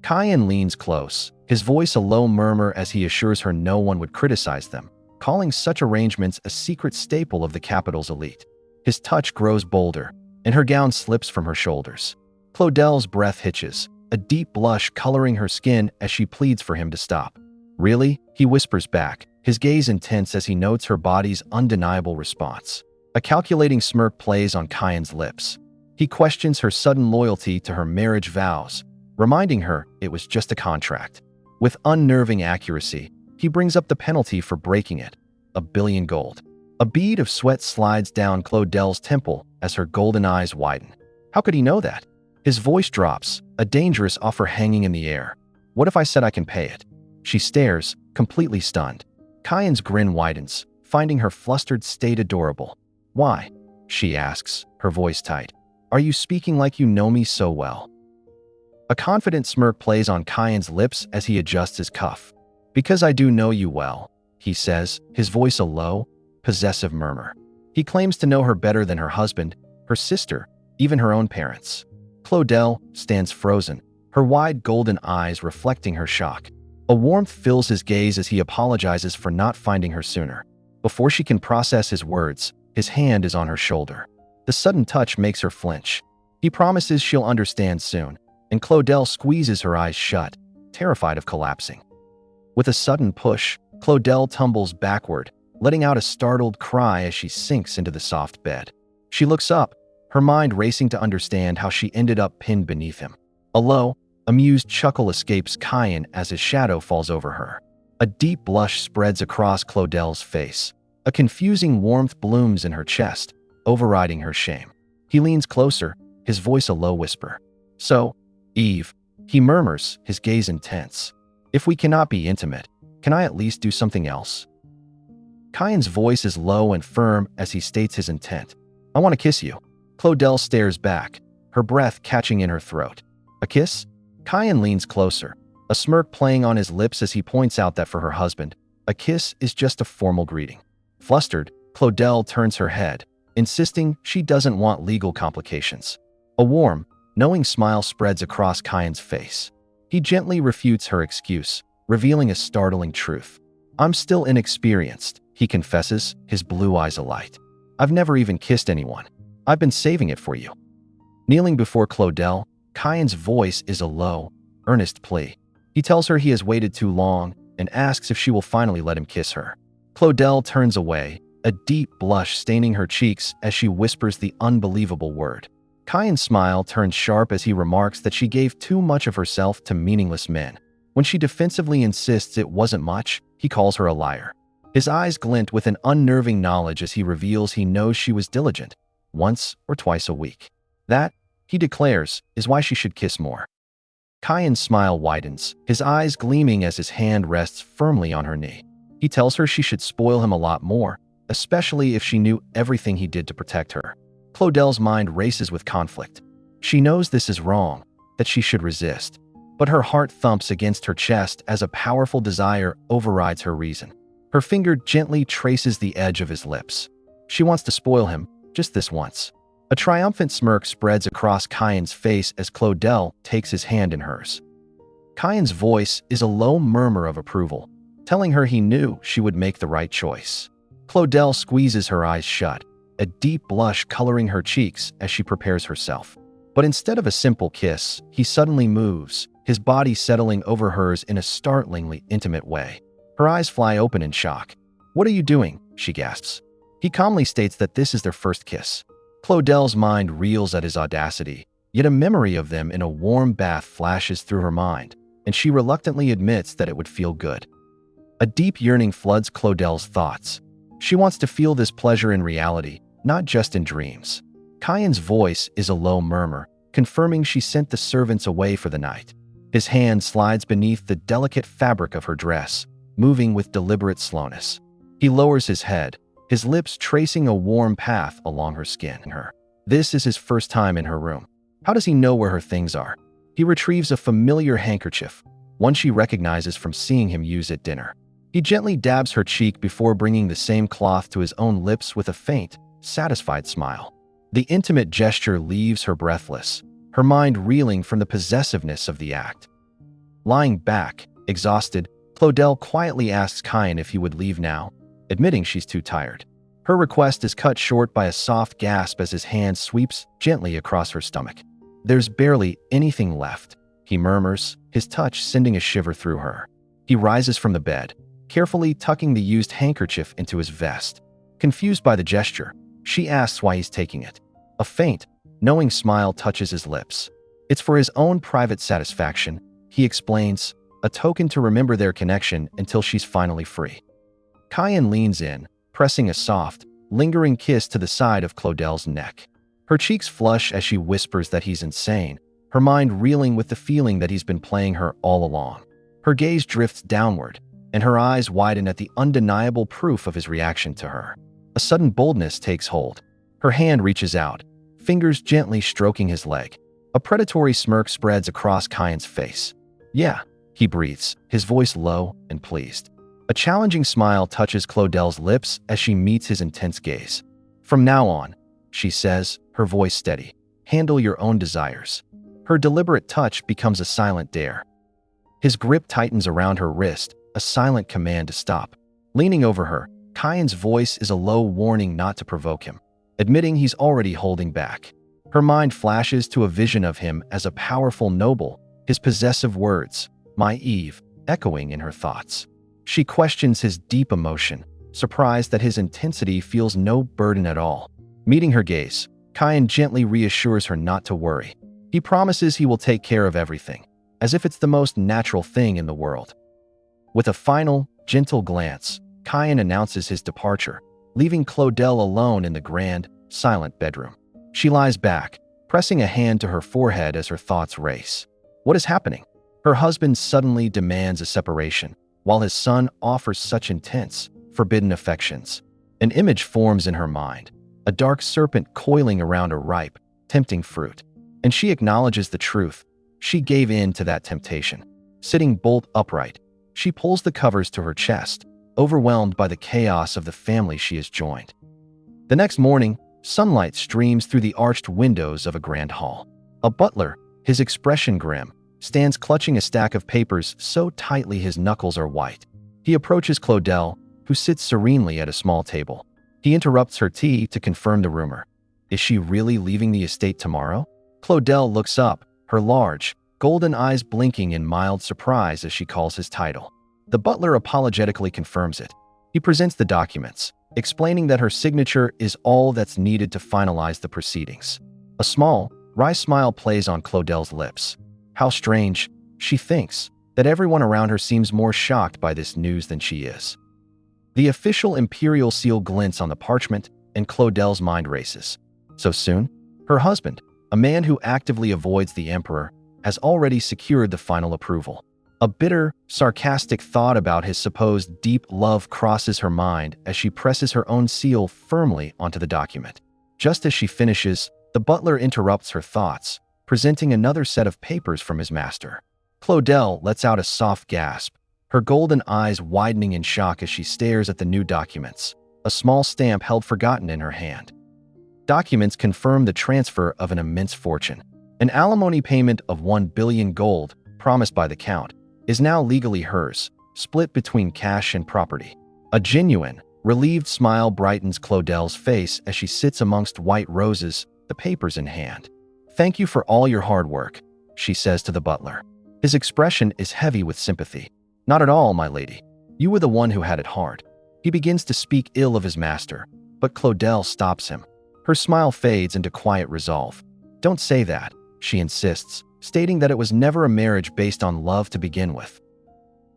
Kyan leans close, his voice a low murmur as he assures her no one would criticize them, calling such arrangements a secret staple of the capital's elite. His touch grows bolder, and her gown slips from her shoulders. Claudel's breath hitches, a deep blush coloring her skin as she pleads for him to stop. "Really?" he whispers back, his gaze intense as he notes her body's undeniable response. A calculating smirk plays on Kyan's lips. He questions her sudden loyalty to her marriage vows, reminding her it was just a contract. With unnerving accuracy, he brings up the penalty for breaking it: 1,000,000,000 gold. A bead of sweat slides down Claudel's temple as her golden eyes widen. How could he know that? His voice drops, a dangerous offer hanging in the air. "What if I said I can pay it?" She stares, completely stunned. Kyan's grin widens, finding her flustered state adorable. "Why?" she asks, her voice tight. "Are you speaking like you know me so well?" A confident smirk plays on Kyan's lips as he adjusts his cuff. "Because I do know you well," he says, his voice a low, possessive murmur. He claims to know her better than her husband, her sister, even her own parents. Claudel stands frozen, her wide golden eyes reflecting her shock. A warmth fills his gaze as he apologizes for not finding her sooner. Before she can process his words, his hand is on her shoulder. The sudden touch makes her flinch. He promises she'll understand soon, and Claudel squeezes her eyes shut, terrified of collapsing. With a sudden push, Claudel tumbles backward, letting out a startled cry as she sinks into the soft bed. She looks up, her mind racing to understand how she ended up pinned beneath him. A low, amused chuckle escapes Kyan as his shadow falls over her. A deep blush spreads across Claudel's face. A confusing warmth blooms in her chest, overriding her shame. He leans closer, his voice a low whisper. "So, Eve," he murmurs, his gaze intense. "If we cannot be intimate, can I at least do something else?" Kyan's voice is low and firm as he states his intent. "I want to kiss you." Claudel stares back, her breath catching in her throat. "A kiss?" Kyan leans closer, a smirk playing on his lips as he points out that for her husband, a kiss is just a formal greeting. Flustered, Claudel turns her head, insisting she doesn't want legal complications. A warm, knowing smile spreads across Kyan's face. He gently refutes her excuse, revealing a startling truth. "I'm still inexperienced," he confesses, his blue eyes alight. "I've never even kissed anyone. I've been saving it for you." Kneeling before Claudel, Kyan's voice is a low, earnest plea. He tells her he has waited too long and asks if she will finally let him kiss her. Claudel turns away, a deep blush staining her cheeks as she whispers the unbelievable word. Kyan's smile turns sharp as he remarks that she gave too much of herself to meaningless men. When she defensively insists it wasn't much, he calls her a liar. His eyes glint with an unnerving knowledge as he reveals he knows she was diligent, once or twice a week. That, he declares, is why she should kiss more. Kyan's smile widens, his eyes gleaming as his hand rests firmly on her knee. He tells her she should spoil him a lot more, especially if she knew everything he did to protect her. Claudel's mind races with conflict. She knows this is wrong, that she should resist, but her heart thumps against her chest as a powerful desire overrides her reason. Her finger gently traces the edge of his lips. She wants to spoil him, just this once. A triumphant smirk spreads across Kyan's face as Claudel takes his hand in hers. Kyan's voice is a low murmur of approval, telling her he knew she would make the right choice. Claudel squeezes her eyes shut, a deep blush coloring her cheeks as she prepares herself. But instead of a simple kiss, he suddenly moves, his body settling over hers in a startlingly intimate way. Her eyes fly open in shock. "What are you doing?" she gasps. He calmly states that this is their first kiss. Claudel's mind reels at his audacity, yet a memory of them in a warm bath flashes through her mind, and she reluctantly admits that it would feel good. A deep yearning floods Claudel's thoughts. She wants to feel this pleasure in reality, not just in dreams. Kyan's voice is a low murmur, confirming she sent the servants away for the night. His hand slides beneath the delicate fabric of her dress, moving with deliberate slowness. He lowers his head, his lips tracing a warm path along her skin. This is his first time in her room. How does he know where her things are? He retrieves a familiar handkerchief, one she recognizes from seeing him use at dinner. He gently dabs her cheek before bringing the same cloth to his own lips with a faint, satisfied smile. The intimate gesture leaves her breathless, her mind reeling from the possessiveness of the act. Lying back, exhausted, Claudel quietly asks Kyan if he would leave now, admitting she's too tired. Her request is cut short by a soft gasp as his hand sweeps gently across her stomach. "There's barely anything left," he murmurs, his touch sending a shiver through her. He rises from the bed, carefully tucking the used handkerchief into his vest. Confused by the gesture, she asks why he's taking it. A faint, knowing smile touches his lips. "It's for his own private satisfaction," he explains, a token to remember their connection until she's finally free. Kyan leans in, pressing a soft, lingering kiss to the side of Claudel's neck. Her cheeks flush as she whispers that he's insane, her mind reeling with the feeling that he's been playing her all along. Her gaze drifts downward, and her eyes widen at the undeniable proof of his reaction to her. A sudden boldness takes hold. Her hand reaches out, fingers gently stroking his leg. A predatory smirk spreads across Kyan's face. "Yeah," he breathes, his voice low and pleased. A challenging smile touches Claudel's lips as she meets his intense gaze. "From now on," she says, her voice steady, "handle your own desires." Her deliberate touch becomes a silent dare. His grip tightens around her wrist, a silent command to stop. Leaning over her, Kyan's voice is a low warning not to provoke him, admitting he's already holding back. Her mind flashes to a vision of him as a powerful noble, his possessive words, "my Eve," echoing in her thoughts. She questions his deep emotion, surprised that his intensity feels no burden at all. Meeting her gaze, Kyan gently reassures her not to worry. He promises he will take care of everything, as if it's the most natural thing in the world. With a final, gentle glance, Kyan announces his departure, leaving Claudel alone in the grand, silent bedroom. She lies back, pressing a hand to her forehead as her thoughts race. What is happening? Her husband suddenly demands a separation, while his son offers such intense, forbidden affections. An image forms in her mind, a dark serpent coiling around a ripe, tempting fruit. And she acknowledges the truth. She gave in to that temptation. Sitting bolt upright, she pulls the covers to her chest, overwhelmed by the chaos of the family she has joined. The next morning, sunlight streams through the arched windows of a grand hall. A butler, his expression grim, stands clutching a stack of papers so tightly his knuckles are white. He approaches Claudel, who sits serenely at a small table. He interrupts her tea to confirm the rumor. Is she really leaving the estate tomorrow? Claudel looks up, her large, golden eyes blinking in mild surprise as she calls his title. The butler apologetically confirms it. He presents the documents, explaining that her signature is all that's needed to finalize the proceedings. A small, wry smile plays on Claudel's lips. How strange, she thinks, that everyone around her seems more shocked by this news than she is. The official imperial seal glints on the parchment, and Claudel's mind races. So soon? Her husband, a man who actively avoids the emperor, has already secured the final approval. A bitter, sarcastic thought about his supposed deep love crosses her mind as she presses her own seal firmly onto the document. Just as she finishes, the butler interrupts her thoughts, presenting another set of papers from his master. Claudel lets out a soft gasp, her golden eyes widening in shock as she stares at the new documents, a small stamp held forgotten in her hand. Documents confirm the transfer of an immense fortune. An alimony payment of 1 billion gold, promised by the Count, is now legally hers, split between cash and property. A genuine, relieved smile brightens Claudel's face as she sits amongst white roses, the papers in hand. "Thank you for all your hard work," she says to the butler. His expression is heavy with sympathy. "Not at all, my lady. You were the one who had it hard." He begins to speak ill of his master, but Claudel stops him. Her smile fades into quiet resolve. "Don't say that," she insists, stating that it was never a marriage based on love to begin with.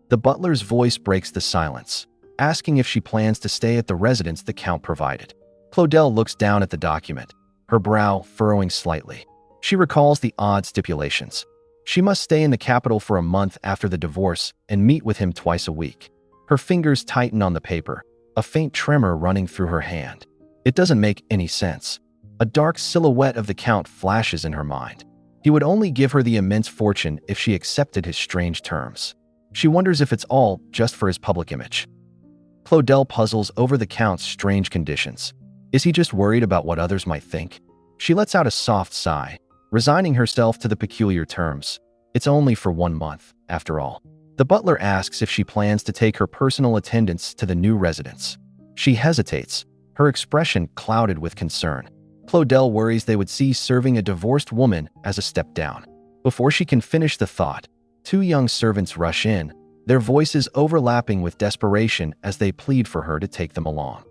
The butler's voice breaks the silence, asking if she plans to stay at the residence the Count provided. Claudel looks down at the document, her brow furrowing slightly. She recalls the odd stipulations. She must stay in the capital for a month after the divorce and meet with him twice a week. Her fingers tighten on the paper, a faint tremor running through her hand. It doesn't make any sense. A dark silhouette of the Count flashes in her mind. He would only give her the immense fortune if she accepted his strange terms. She wonders if it's all just for his public image. Claudel puzzles over the Count's strange conditions. Is he just worried about what others might think? She lets out a soft sigh, resigning herself to the peculiar terms. It's only for 1 month, after all. The butler asks if she plans to take her personal attendants to the new residence. She hesitates, her expression clouded with concern. Claudel worries they would see serving a divorced woman as a step down. Before she can finish the thought, two young servants rush in, their voices overlapping with desperation as they plead for her to take them along.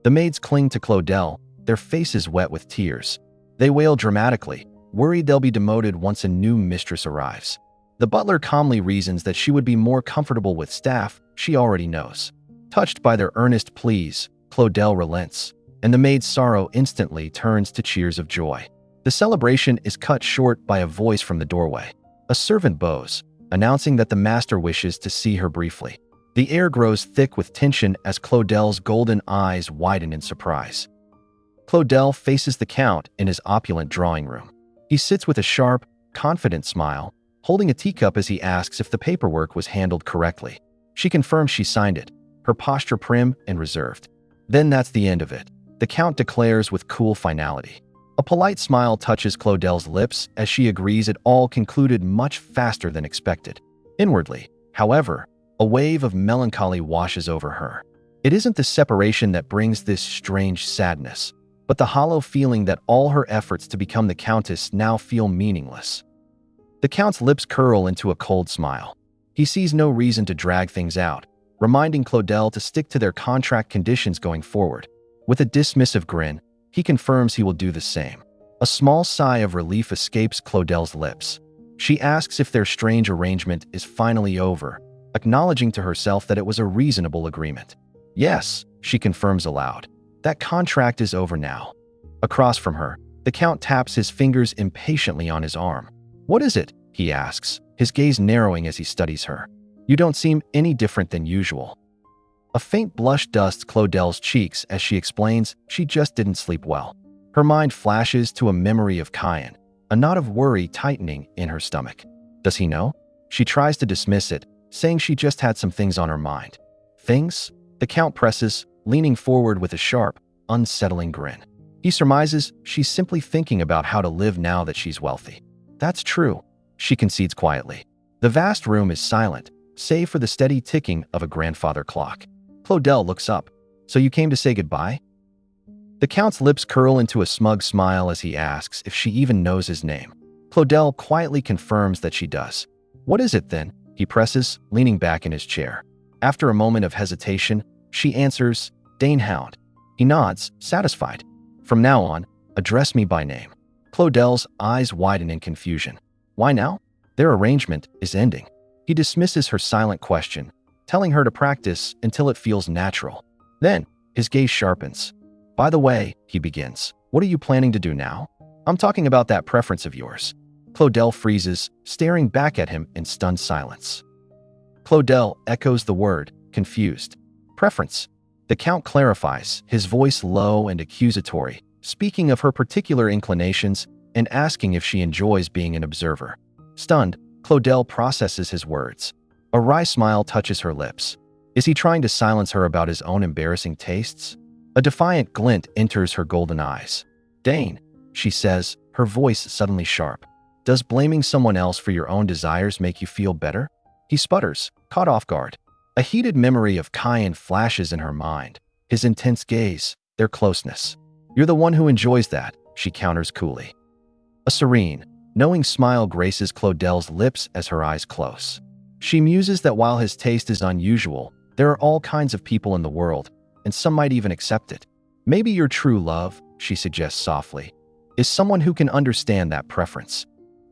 The maids cling to Claudel, their faces wet with tears. They wail dramatically, worried they'll be demoted once a new mistress arrives. The butler calmly reasons that she would be more comfortable with staff she already knows. Touched by their earnest pleas, Claudel relents, and the maid's sorrow instantly turns to cheers of joy. The celebration is cut short by a voice from the doorway. A servant bows, announcing that the master wishes to see her briefly. The air grows thick with tension as Claudel's golden eyes widen in surprise. Claudel faces the Count in his opulent drawing room. He sits with a sharp, confident smile, holding a teacup as he asks if the paperwork was handled correctly. She confirms she signed it, her posture prim and reserved. Then that's the end of it, the Count declares with cool finality. A polite smile touches Claudel's lips as she agrees it all concluded much faster than expected. Inwardly, however, a wave of melancholy washes over her. It isn't the separation that brings this strange sadness, but the hollow feeling that all her efforts to become the Countess now feel meaningless. The Count's lips curl into a cold smile. He sees no reason to drag things out, reminding Claudel to stick to their contract conditions going forward. With a dismissive grin, he confirms he will do the same. A small sigh of relief escapes Claudel's lips. She asks if their strange arrangement is finally over, acknowledging to herself that it was a reasonable agreement. Yes, she confirms aloud. That contract is over now. Across from her, the Count taps his fingers impatiently on his arm. What is it? He asks, his gaze narrowing as he studies her. You don't seem any different than usual. A faint blush dusts Claudel's cheeks as she explains she just didn't sleep well. Her mind flashes to a memory of Cayenne, a knot of worry tightening in her stomach. Does he know? She tries to dismiss it, saying she just had some things on her mind. Things? The Count presses, leaning forward with a sharp, unsettling grin. He surmises she's simply thinking about how to live now that she's wealthy. That's true, she concedes quietly. The vast room is silent, save for the steady ticking of a grandfather clock. Claudel looks up. So you came to say goodbye? The Count's lips curl into a smug smile as he asks if she even knows his name. Claudel quietly confirms that she does. What is it then? He presses, leaning back in his chair. After a moment of hesitation, she answers, Count Hound. He nods, satisfied. From now on, address me by name. Claudel's eyes widen in confusion. Why now? Their arrangement is ending. He dismisses her silent question, telling her to practice until it feels natural. Then, his gaze sharpens. By the way, he begins, what are you planning to do now? I'm talking about that preference of yours. Claudel freezes, staring back at him in stunned silence. Claudel echoes the word, confused. Preference. The Count clarifies, his voice low and accusatory, speaking of her particular inclinations and asking if she enjoys being an observer. Stunned, Claudel processes his words. A wry smile touches her lips. Is he trying to silence her about his own embarrassing tastes? A defiant glint enters her golden eyes. Dane, she says, her voice suddenly sharp. Does blaming someone else for your own desires make you feel better? He sputters, caught off guard. A heated memory of Cayenne flashes in her mind. His intense gaze, their closeness. You're the one who enjoys that, she counters coolly. A serene, knowing smile graces Claudel's lips as her eyes close. She muses that while his taste is unusual, there are all kinds of people in the world, and some might even accept it. Maybe your true love, she suggests softly, is someone who can understand that preference.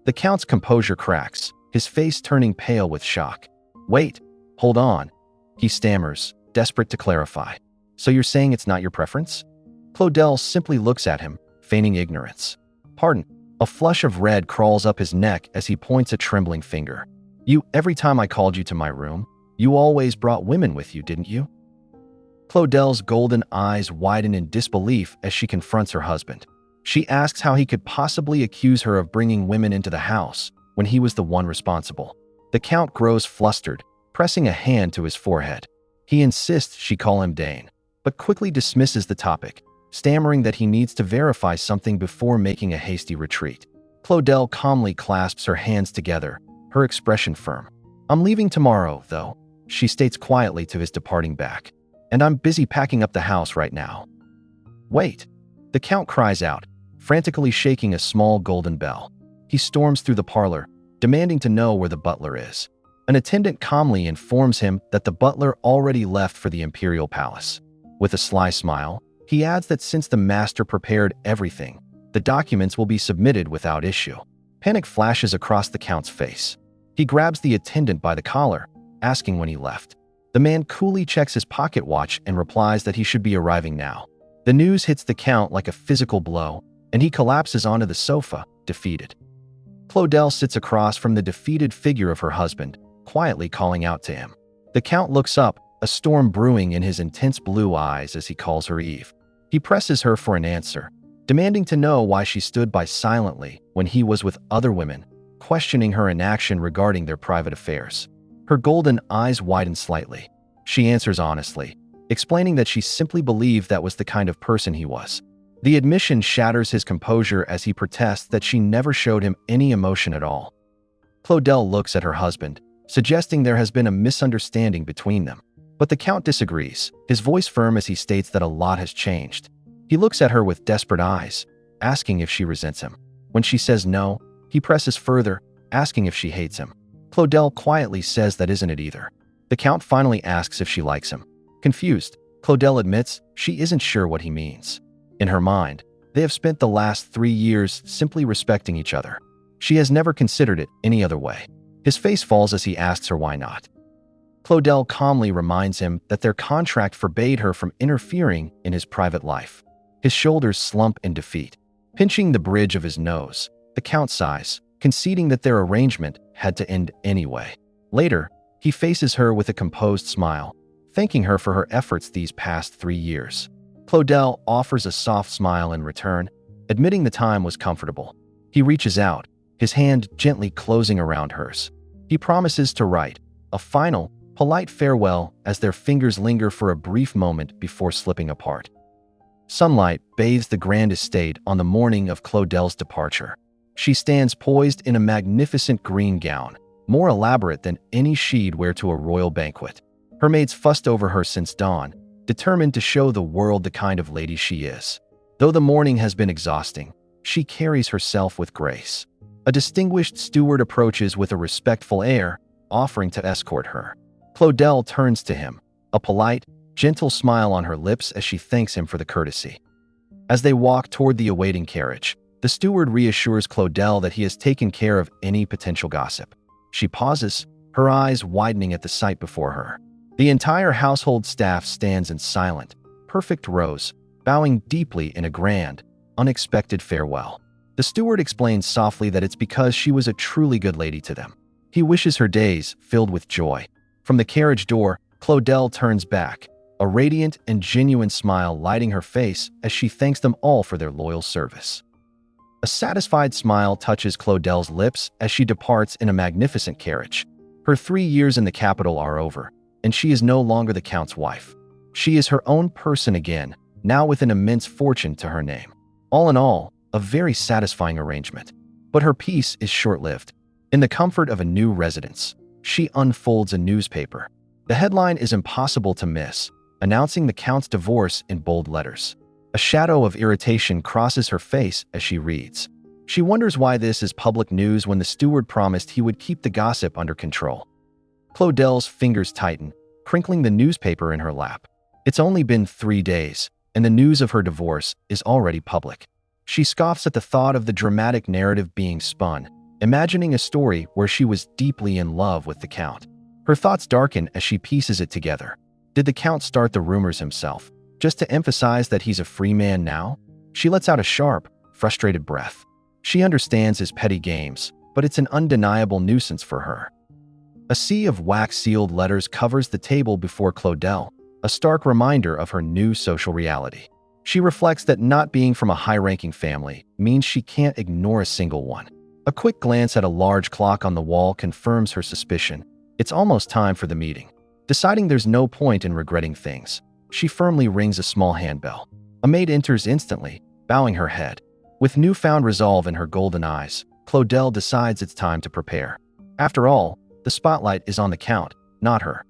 The Count's composure cracks, his face turning pale with shock. Wait, hold on, he stammers, desperate to clarify. So you're saying it's not your preference? Claudel simply looks at him, feigning ignorance. Pardon. A flush of red crawls up his neck as he points a trembling finger. Every time I called you to my room, you always brought women with you, didn't you? Claudel's golden eyes widen in disbelief as she confronts her husband. She asks how he could possibly accuse her of bringing women into the house when he was the one responsible. The Count grows flustered, pressing a hand to his forehead. He insists she call him Dane, but quickly dismisses the topic, stammering that he needs to verify something before making a hasty retreat. Claudel calmly clasps her hands together, her expression firm. I'm leaving tomorrow, though, she states quietly to his departing back. And I'm busy packing up the house right now. Wait! The Count cries out, frantically shaking a small golden bell. He storms through the parlor, demanding to know where the butler is. An attendant calmly informs him that the butler already left for the imperial palace. With a sly smile, he adds that since the master prepared everything, the documents will be submitted without issue. Panic flashes across the Count's face. He grabs the attendant by the collar, asking when he left. The man coolly checks his pocket watch and replies that he should be arriving now. The news hits the Count like a physical blow, and he collapses onto the sofa, defeated. Claudel sits across from the defeated figure of her husband, quietly calling out to him. The Count looks up, a storm brewing in his intense blue eyes as he calls her Eve. He presses her for an answer, demanding to know why she stood by silently when he was with other women, questioning her inaction regarding their private affairs. Her golden eyes widen slightly. She answers honestly, explaining that she simply believed that was the kind of person he was. The admission shatters his composure as he protests that she never showed him any emotion at all. Claudel looks at her husband, suggesting there has been a misunderstanding between them. But the Count disagrees, his voice firm as he states that a lot has changed. He looks at her with desperate eyes, asking if she resents him. When she says no, he presses further, asking if she hates him. Claudel quietly says that isn't it either. The Count finally asks if she likes him. Confused, Claudel admits she isn't sure what he means. In her mind, they have spent the last 3 years simply respecting each other. She has never considered it any other way. His face falls as he asks her why not. Claudel calmly reminds him that their contract forbade her from interfering in his private life. His shoulders slump in defeat. Pinching the bridge of his nose, the Count sighs, conceding that their arrangement had to end anyway. Later, he faces her with a composed smile, thanking her for her efforts these past 3 years. Claudel offers a soft smile in return, admitting the time was comfortable. He reaches out, his hand gently closing around hers. He promises to write a final, polite farewell as their fingers linger for a brief moment before slipping apart. Sunlight bathes the grand estate on the morning of Claudel's departure. She stands poised in a magnificent green gown, more elaborate than any she'd wear to a royal banquet. Her maids fussed over her since dawn, determined to show the world the kind of lady she is. Though the morning has been exhausting, she carries herself with grace. A distinguished steward approaches with a respectful air, offering to escort her. Claudel turns to him, a polite, gentle smile on her lips as she thanks him for the courtesy. As they walk toward the awaiting carriage, the steward reassures Claudel that he has taken care of any potential gossip. She pauses, her eyes widening at the sight before her. The entire household staff stands in silent, perfect rows, bowing deeply in a grand, unexpected farewell. The steward explains softly that it's because she was a truly good lady to them. He wishes her days filled with joy. From the carriage door, Claudel turns back, a radiant and genuine smile lighting her face as she thanks them all for their loyal service. A satisfied smile touches Claudel's lips as she departs in a magnificent carriage. Her 3 years in the capital are over, and she is no longer the Count's wife. She is her own person again, now with an immense fortune to her name. All in all, a very satisfying arrangement. But her peace is short-lived. In the comfort of a new residence, she unfolds a newspaper. The headline is impossible to miss, announcing the Count's divorce in bold letters. A shadow of irritation crosses her face as she reads. She wonders why this is public news when the steward promised he would keep the gossip under control. Claudel's fingers tighten, crinkling the newspaper in her lap. It's only been 3 days, and the news of her divorce is already public. She scoffs at the thought of the dramatic narrative being spun, imagining a story where she was deeply in love with the Count. Her thoughts darken as she pieces it together. Did the Count start the rumors himself, just to emphasize that he's a free man now? She lets out a sharp, frustrated breath. She understands his petty games, but it's an undeniable nuisance for her. A sea of wax-sealed letters covers the table before Claudel, a stark reminder of her new social reality. She reflects that not being from a high-ranking family means she can't ignore a single one. A quick glance at a large clock on the wall confirms her suspicion. It's almost time for the meeting. Deciding there's no point in regretting things, she firmly rings a small handbell. A maid enters instantly, bowing her head. With newfound resolve in her golden eyes, Claudel decides it's time to prepare. After all, the spotlight is on the Count, not her.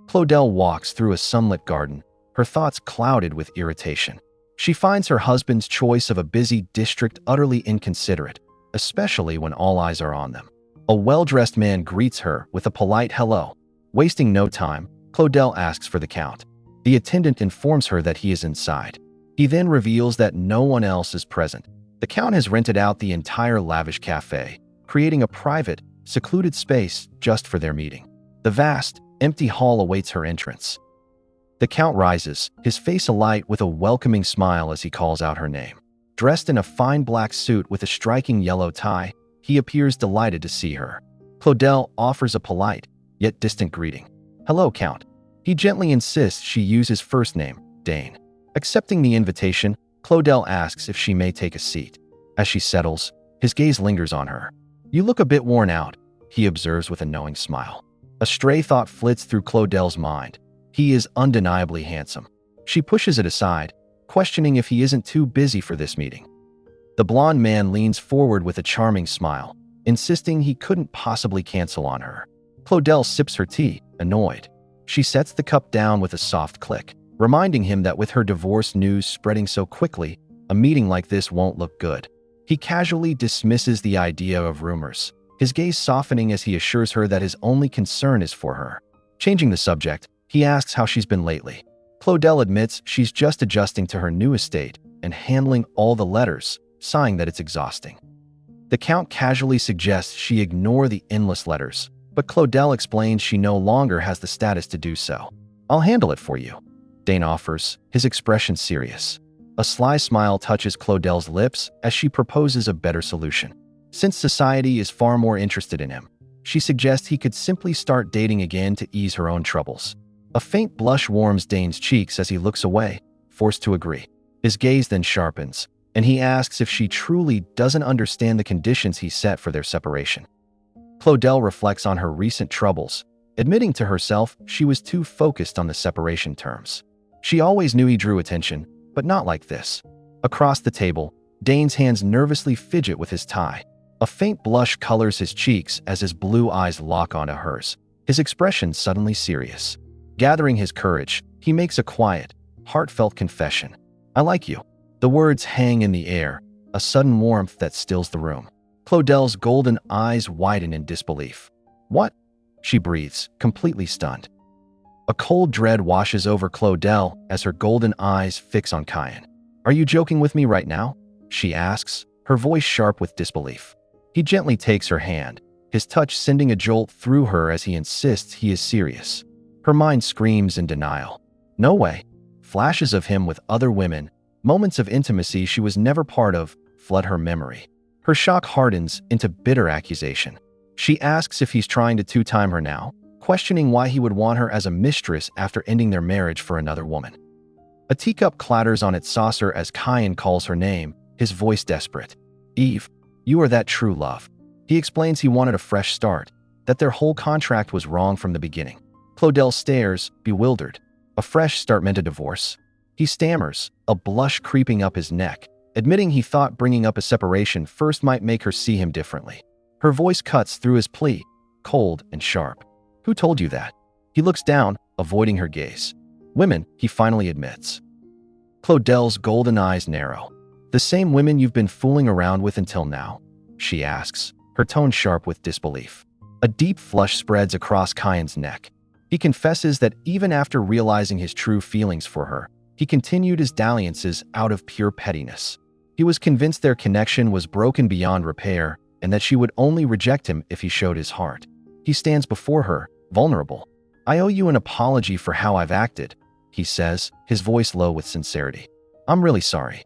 Claudel walks through a sunlit garden, her thoughts clouded with irritation. She finds her husband's choice of a busy district utterly inconsiderate, especially when all eyes are on them. A well-dressed man greets her with a polite hello. Wasting no time, Claudel asks for the Count. The attendant informs her that he is inside. He then reveals that no one else is present. The Count has rented out the entire lavish cafe, creating a private, secluded space just for their meeting. The vast, empty hall awaits her entrance. The Count rises, his face alight with a welcoming smile as he calls out her name. Dressed in a fine black suit with a striking yellow tie, he appears delighted to see her. Claudel offers a polite, yet distant greeting. "Hello, Count." He gently insists she use his first name, Dane. Accepting the invitation, Claudel asks if she may take a seat. As she settles, his gaze lingers on her. "You look a bit worn out," he observes with a knowing smile. A stray thought flits through Claudel's mind. He is undeniably handsome. She pushes it aside, questioning if he isn't too busy for this meeting. The blonde man leans forward with a charming smile, insisting he couldn't possibly cancel on her. Claudel sips her tea, annoyed. She sets the cup down with a soft click, reminding him that with her divorce news spreading so quickly, a meeting like this won't look good. He casually dismisses the idea of rumors, his gaze softening as he assures her that his only concern is for her. Changing the subject, he asks how she's been lately. Claudel admits she's just adjusting to her new estate and handling all the letters, sighing that it's exhausting. The Count casually suggests she ignore the endless letters, but Claudel explains she no longer has the status to do so. "I'll handle it for you," Dane offers, his expression serious. A sly smile touches Claudel's lips as she proposes a better solution. Since society is far more interested in him, she suggests he could simply start dating again to ease her own troubles. A faint blush warms Dane's cheeks as he looks away, forced to agree. His gaze then sharpens, and he asks if she truly doesn't understand the conditions he set for their separation. Claudel reflects on her recent troubles, admitting to herself she was too focused on the separation terms. She always knew he drew attention, but not like this. Across the table, Dane's hands nervously fidget with his tie. A faint blush colors his cheeks as his blue eyes lock onto hers, his expression suddenly serious. Gathering his courage, he makes a quiet, heartfelt confession. "I like you." The words hang in the air, a sudden warmth that stills the room. Claudel's golden eyes widen in disbelief. "What?" she breathes, completely stunned. A cold dread washes over Claudel as her golden eyes fix on Kyan. "Are you joking with me right now?" she asks, her voice sharp with disbelief. He gently takes her hand, his touch sending a jolt through her as he insists he is serious. Her mind screams in denial. No way. Flashes of him with other women, moments of intimacy she was never part of, flood her memory. Her shock hardens into bitter accusation. She asks if he's trying to two-time her now, questioning why he would want her as a mistress after ending their marriage for another woman. A teacup clatters on its saucer as Kyan calls her name, his voice desperate. "Eve, you are that true love." He explains he wanted a fresh start, that their whole contract was wrong from the beginning. Claudel stares, bewildered. A fresh start meant a divorce? He stammers, a blush creeping up his neck, admitting he thought bringing up a separation first might make her see him differently. Her voice cuts through his plea, cold and sharp. "Who told you that?" He looks down, avoiding her gaze. "Women," he finally admits. Claudel's golden eyes narrow. "The same women you've been fooling around with until now?" she asks, her tone sharp with disbelief. A deep flush spreads across Kyan's neck. He confesses that even after realizing his true feelings for her, he continued his dalliances out of pure pettiness. He was convinced their connection was broken beyond repair and that she would only reject him if he showed his heart. He stands before her, vulnerable. "I owe you an apology for how I've acted," he says, his voice low with sincerity. "I'm really sorry."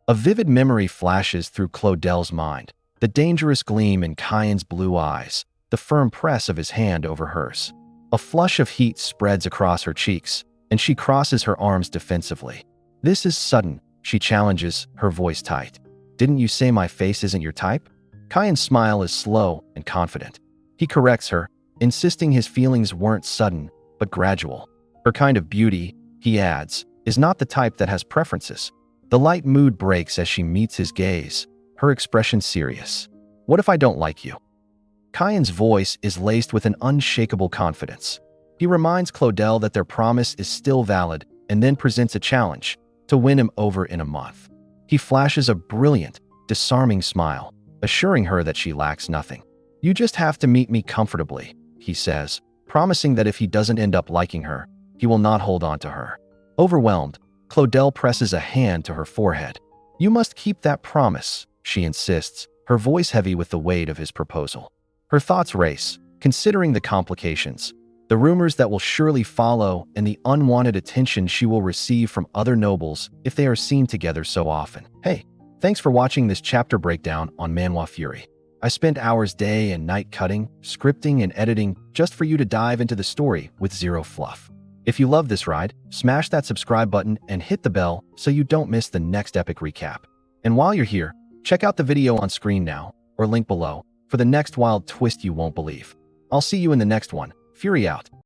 A vivid memory flashes through Claudel's mind, the dangerous gleam in Kyan's blue eyes, the firm press of his hand over hers. A flush of heat spreads across her cheeks, and she crosses her arms defensively. "This is sudden," she challenges, her voice tight. "Didn't you say my face isn't your type?" Kyan's smile is slow and confident. He corrects her, insisting his feelings weren't sudden, but gradual. Her kind of beauty, he adds, is not the type that has preferences. The light mood breaks as she meets his gaze, her expression serious. "What if I don't like you?" Kyan's voice is laced with an unshakable confidence. He reminds Claudel that their promise is still valid and then presents a challenge. to win him over in a month. He flashes a brilliant, disarming smile, assuring her that she lacks nothing. "You just have to meet me comfortably," he says, promising that if he doesn't end up liking her, he will not hold on to her. Overwhelmed, Claudel presses a hand to her forehead. "You must keep that promise," she insists, her voice heavy with the weight of his proposal. Her thoughts race, considering the complications, the rumors that will surely follow, and the unwanted attention she will receive from other nobles if they are seen together so often. Hey, thanks for watching this chapter breakdown on Manhwa Fury. I spent hours day and night cutting, scripting, and editing just for you to dive into the story with zero fluff. If you love this ride, smash that subscribe button and hit the bell so you don't miss the next epic recap. And while you're here, check out the video on screen now, or link below, for the next wild twist you won't believe. I'll see you in the next one. Fury out.